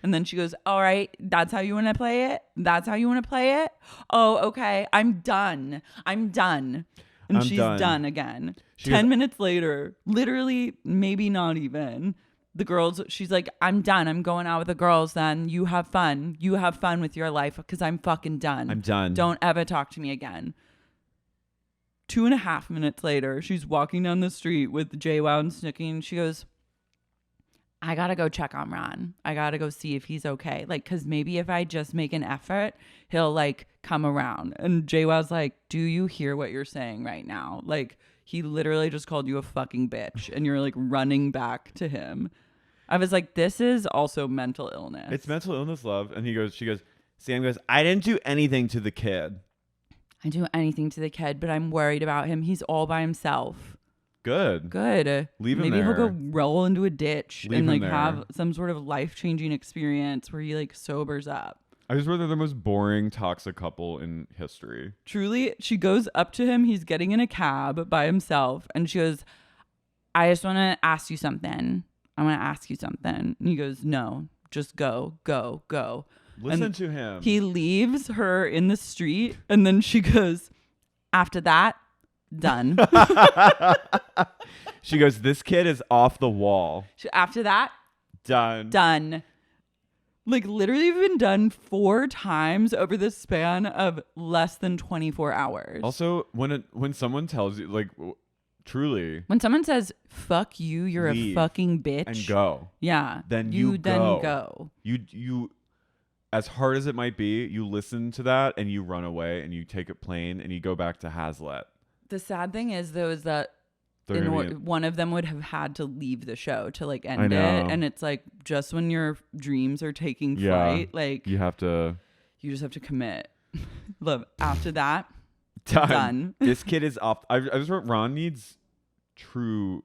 and then she goes, all right, that's how you want to play it? That's how you want to play it? Oh, okay, I'm done. And I'm she's done. done again. She 10 goes- minutes later, literally, maybe not even. The girls, she's like, I'm done. I'm going out with the girls then. You have fun. You have fun with your life because I'm fucking done. I'm done. Don't ever talk to me again. 2.5 minutes later, she's walking down the street with JWoww and Snooki, and she goes, I gotta go check on Ron. I gotta go see if he's okay. Like, cause maybe if I just make an effort, he'll like come around. And JWoww's like, do you hear what you're saying right now? Like, he literally just called you a fucking bitch, and you're like running back to him. I was like, this is also mental illness. It's mental illness, love. And she goes, Sam goes, I didn't do anything to the kid. I do anything to the kid, but I'm worried about him. He's all by himself. good. Good. Leave him Maybe he'll there. go roll into a ditch Leave and him like there. have some sort of life-changing experience where he like sobers up. I just wrote they're the most boring toxic couple in history. Truly, she goes up to him. He's getting in a cab by himself. And she goes, I just want to ask you something. I want to ask you something. And he goes, no, just go, go, go. Listen to him. He leaves her in the street. And then she goes, after that, done. She goes, this kid is off the wall. After that, done. Like literally been done 4 times over the span of less than 24 hours. Also, when someone tells you, like, truly, when someone says "fuck you," you're a fucking bitch, and go. Yeah, Then you go. go. You, as hard as it might be, you listen to that and you run away and you take it plain and you go back to Hazlitt. The sad thing is, though, is that one of them would have had to leave the show to like end it, and it's like just when your dreams are taking flight, like you just have to commit. Love after that, done. This kid is off. I just wrote Ron needs true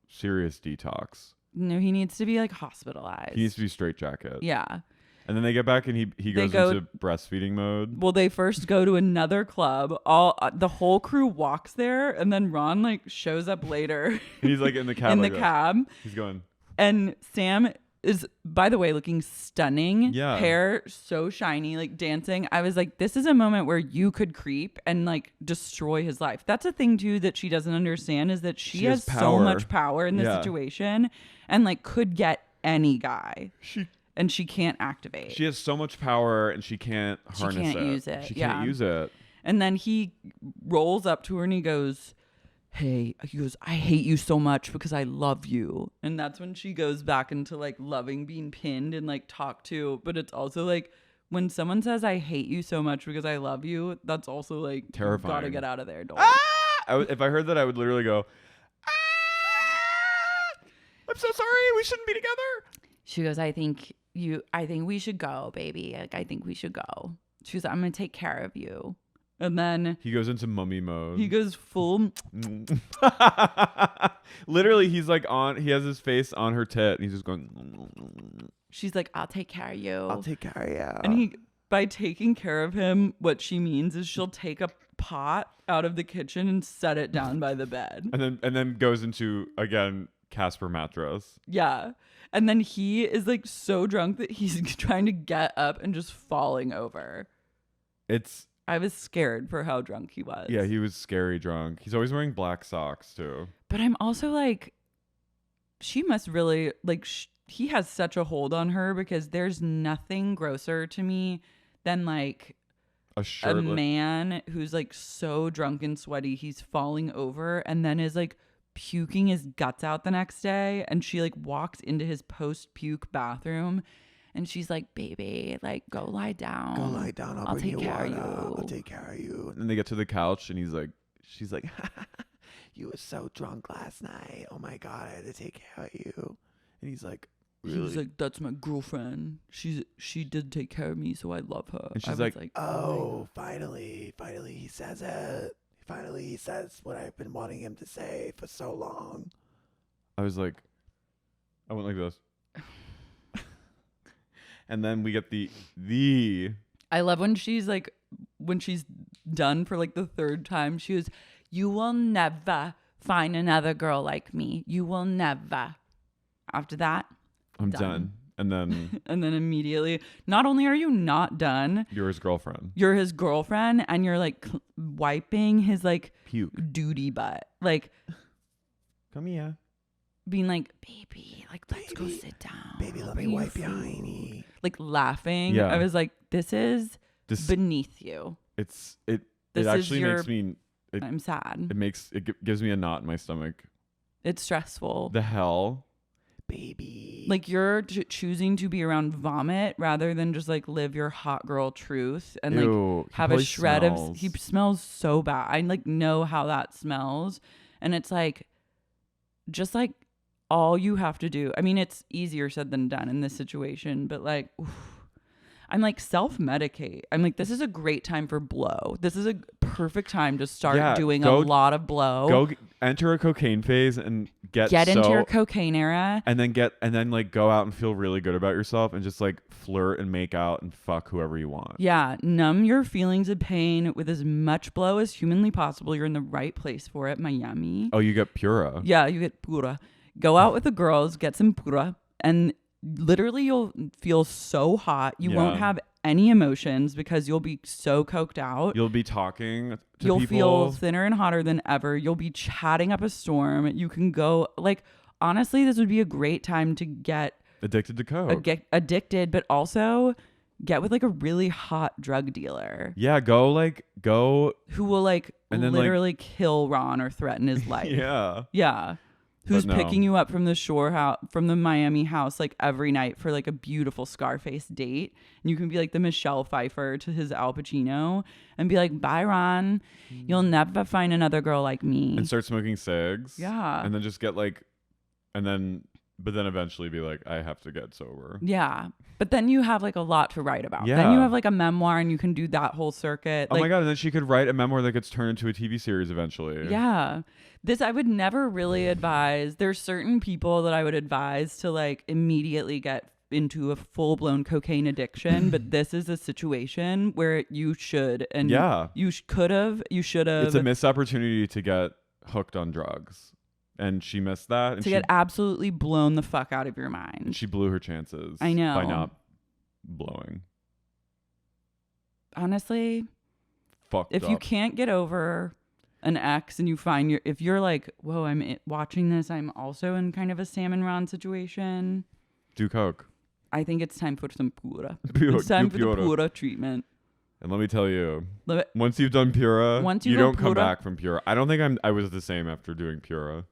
serious detox. No, he needs to be like hospitalized. He needs to be straitjacket. Yeah. And then they get back and he goes into breastfeeding mode. Well, they first go to another club. The whole crew walks there, and then Ron like shows up later. And he's like in the cab. cab. He's going. And Sam is, by the way, looking stunning. Yeah. Hair so shiny, like dancing. I was like, this is a moment where you could creep and like destroy his life. That's a thing too that she doesn't understand, is that she has so much power in this situation and like could get any guy. And she can't activate. She has so much power and she can't harness it. She can't use it. She can't use it. And then he rolls up to her and he goes, hey, I hate you so much because I love you. And that's when she goes back into like loving being pinned and like talked to. But it's also like when someone says, I hate you so much because I love you, that's also like terrifying. Gotta get out of there. If I heard that, I would literally go, I'm so sorry. We shouldn't be together. She goes, I think we should go, baby. Like, I think we should go. She goes, I'm going to take care of you. And then he goes into mummy mode. He goes full. Literally, he's like he has his face on her tit. And he's just going. She's like, I'll take care of you. I'll take care of you. And by taking care of him, what she means is she'll take a pot out of the kitchen and set it down by the bed. And then goes into, again, Casper mattress. Yeah. And then he is like so drunk that he's trying to get up and just falling over. I was scared for how drunk he was. Yeah, he was scary drunk. He's always wearing black socks too. But I'm also like, she must really like, he has such a hold on her, because there's nothing grosser to me than like a man who's like so drunk and sweaty he's falling over and then is like puking his guts out the next day, and she like walks into his post-puke bathroom and she's like, baby, like go lie down. I'll take care of you. I'll take care of you. And then they get to the couch and she's like, you were so drunk last night. Oh my God, I had to take care of you. And he's like, really? He's like, that's my girlfriend. She did take care of me, so I love her. And she's like, oh, finally he says it. Finally, he says what I've been wanting him to say for so long. I was like, I went like this. And then we get the. I love when she's done for like the 3rd time. She goes, you will never find another girl like me. You will never. After that, I'm done. And then and then immediately, not only are you not done, you're his girlfriend, and you're like wiping his like puke duty butt, like, come here, being like, baby, like, let's go sit down, baby, let me wipe your hiney, like laughing. I was like, this is beneath you. It actually makes me I'm sad. It gives me a knot in my stomach. It's stressful. The hell. Baby, like you're choosing to be around vomit rather than just like live your hot girl truth and like have a shred of. He smells so bad. I like know how that smells, and it's like just like all you have to do. I mean, it's easier said than done in this situation, but like, oof, I'm like, self-medicate. I'm like, this is a great time for blow. This is a perfect time to start doing a lot of blow. Enter a cocaine phase and get into your cocaine era. And then like go out and feel really good about yourself and just like flirt and make out and fuck whoever you want. Yeah. Numb your feelings of pain with as much blow as humanly possible. You're in the right place for it, Miami. Oh, you get pura. Yeah, you get pura. Go out with the girls, get some pura, and literally you'll feel so hot. You won't have any emotions because you'll be so coked out. You'll be talking to You'll people. feel thinner and hotter than ever. You'll be chatting up a storm. You can go, like, honestly, this would be a great time to get addicted to coke. Addicted, but also get with like a really hot drug dealer. Yeah, go who will like and then, literally kill Ron or threaten his life. Yeah. Who's picking you up from the shore house, from the Miami house, like every night for like a beautiful Scarface date. And you can be like the Michelle Pfeiffer to his Al Pacino and be like, bye, Ron. You'll never find another girl like me. And start smoking cigs. Yeah. And then just get like, but then eventually be like, I have to get sober. Yeah. But then you have like a lot to write about. Yeah. Then you have like a memoir and you can do that whole circuit. Oh my God. And then she could write a memoir that gets turned into a TV series eventually. Yeah. This I would never really advise. There's certain people that I would advise to like immediately get into a full-blown cocaine addiction, but this is a situation where you should and you should have. It's a missed opportunity to get hooked on drugs. And she missed that. And to get absolutely blown the fuck out of your mind. She blew her chances. I know. By not blowing. Honestly, fucked if up. you can't get over an ex and you find if you're like, whoa, watching this, I'm also in kind of a Sam and Ron situation. Do coke. I think it's time for some pura. It's time for the pura treatment. And let me tell you, once you've done pura, you don't come back from pura. I don't think I was the same after doing pura.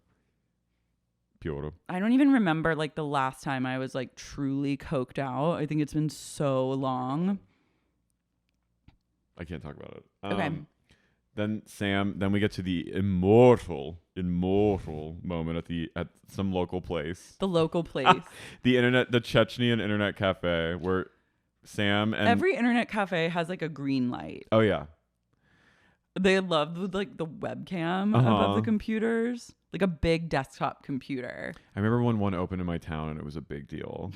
I don't even remember like the last time I was like truly coked out. I think it's been so long. I can't talk about it. Okay. Then we get to the immortal moment at some local place. The local place. The Chechnyan internet cafe where Sam and every internet cafe has like a green light. Oh yeah. They love like the webcam above the computers, like a big desktop computer. I remember when one opened in my town and it was a big deal.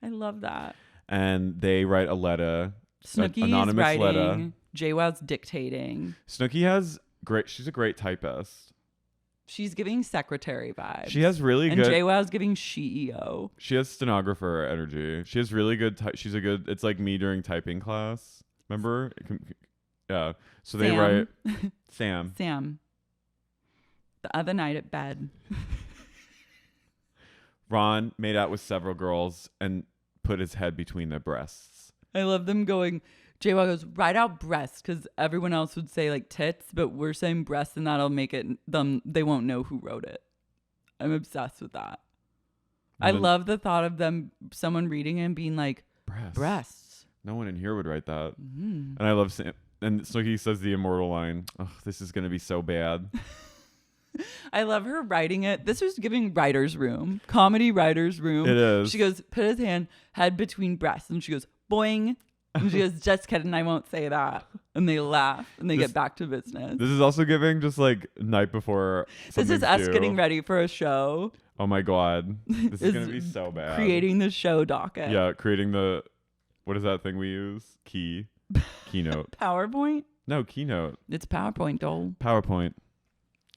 I love that. And they write a letter. Snooki's anonymous writing. Letter. JWoww's dictating. Snooki she's a great typist. She's giving secretary vibes. She has really and good. And JWoww's giving CEO. She has stenographer energy. She has really good. It's like me during typing class. Remember? Yeah. So they write Sam. Sam. The other night at bed. Ron made out with several girls and put his head between their breasts. I love them going. JWoww goes, write out breasts, because everyone else would say like tits, but we're saying breasts and that'll make it they won't know who wrote it. I'm obsessed with that. I love the thought of someone reading it and being like, breasts. No one in here would write that. And I love Sam. And so he says the immortal line, oh, this is going to be so bad. I love her writing it. This was giving writer's room, comedy writer's room. It is. She goes, put his head between breasts. And she goes, boing. And she goes, just kidding, I won't say that. And they laugh and they get back to business. This is also giving just like night before. This is us getting ready for a show. Oh my God. This is going to be so bad. Creating the show docket. Yeah, creating what is that thing we use? Keynote. PowerPoint? No, Keynote. It's PowerPoint, doll. PowerPoint.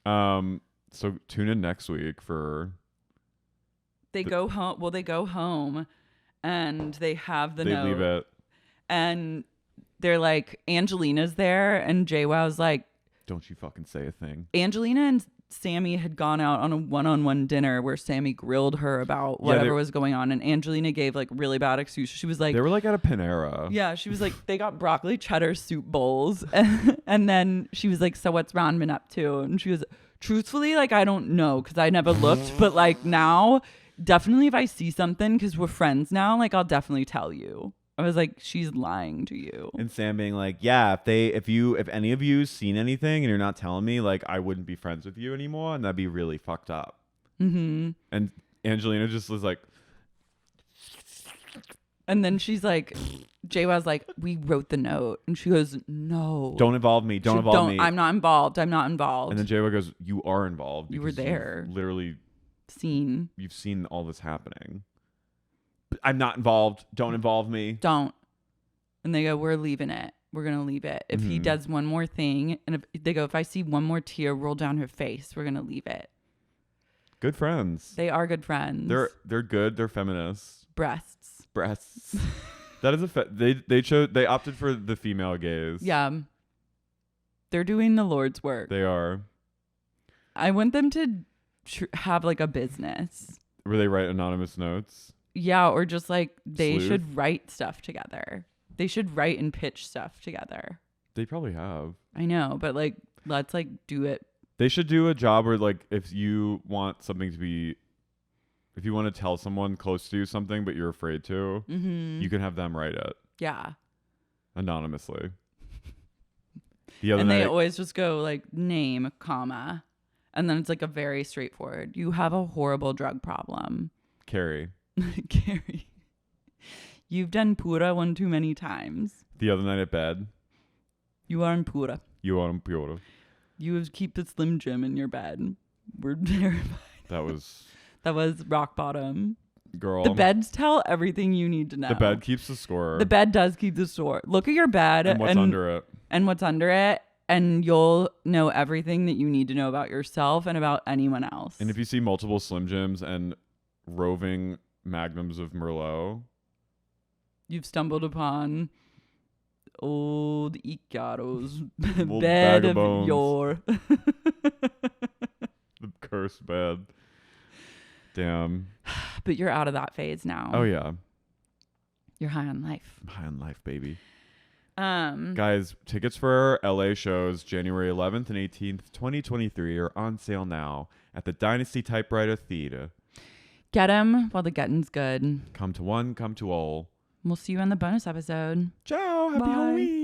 So tune in next week for. They go home. Well, they go home and they have the note. They leave it. And they're like, Angelina's there. And JWoww's like, don't you fucking say a thing. Angelina and Sammy had gone out on a one-on-one dinner where Sammy grilled her about whatever was going on. And Angelina gave like really bad excuses. She was like, they were like at a Panera. Yeah. She was like, they got broccoli cheddar soup bowls. And then she was like, so what's Ron been up to? And she was truthfully like, I don't know. Cause I never looked, but like now definitely if I see something, cause we're friends now, like I'll definitely tell you. I was like, she's lying to you. And Sam being like, yeah, if any of you seen anything and you're not telling me, like I wouldn't be friends with you anymore, and that'd be really fucked up. Mm-hmm. And Angelina just was like, And then she's like, JWoww's like, we wrote the note. And she goes, no. Don't involve me. Don't involve me. I'm not involved. I'm not involved. And then JWoww goes, you are involved. You were because there. you've literally, Scene. you've seen all this happening. But I'm not involved. Don't involve me. Don't. And they go, we're leaving it. We're going to leave it. If he does one more thing, and if they go, if I see one more tear roll down her face, we're going to leave it. Good friends. They are good friends. They're good. They're feminists. Breasts. That is they opted for the female gaze. Yeah. They're doing the Lord's work. They are. I want them to have like a business. Where they write anonymous notes. Yeah, or just like they Sleuth. should write stuff together. They should write and pitch stuff together. They probably have. I know, but like let's like do it. They should do a job where like if you want to tell someone close to you something but you're afraid to, you can have them write it. Yeah. Anonymously. The other And night, they always just go like name, comma. And then it's like a very straightforward. You have a horrible drug problem. Carrie. Carrie. You've done pura one too many times. The other night at bed. You are in pura. You are on pure. You keep the Slim Jim in your bed. We're terrified. That was rock bottom. girl. The beds tell everything you need to know. The bed keeps the score. The bed does keep the score. Look at your bed and what's under it. And what's under it. And you'll know everything that you need to know about yourself and about anyone else. And if you see multiple Slim Jims and roving magnums of Merlot, you've stumbled upon old Ikaro's Old bed bag of of bones. your. the cursed bed. Damn. But you're out of that phase now. Oh yeah. You're high on life. I'm high on life, baby. Mm. Guys, tickets for our LA shows January 11th and 18th, 2023 are on sale now at the Dynasty Typewriter Theater. Get 'em while the getting's good. Come to one, come to all. We'll see you on the bonus episode. Ciao. Happy Bye. Halloween.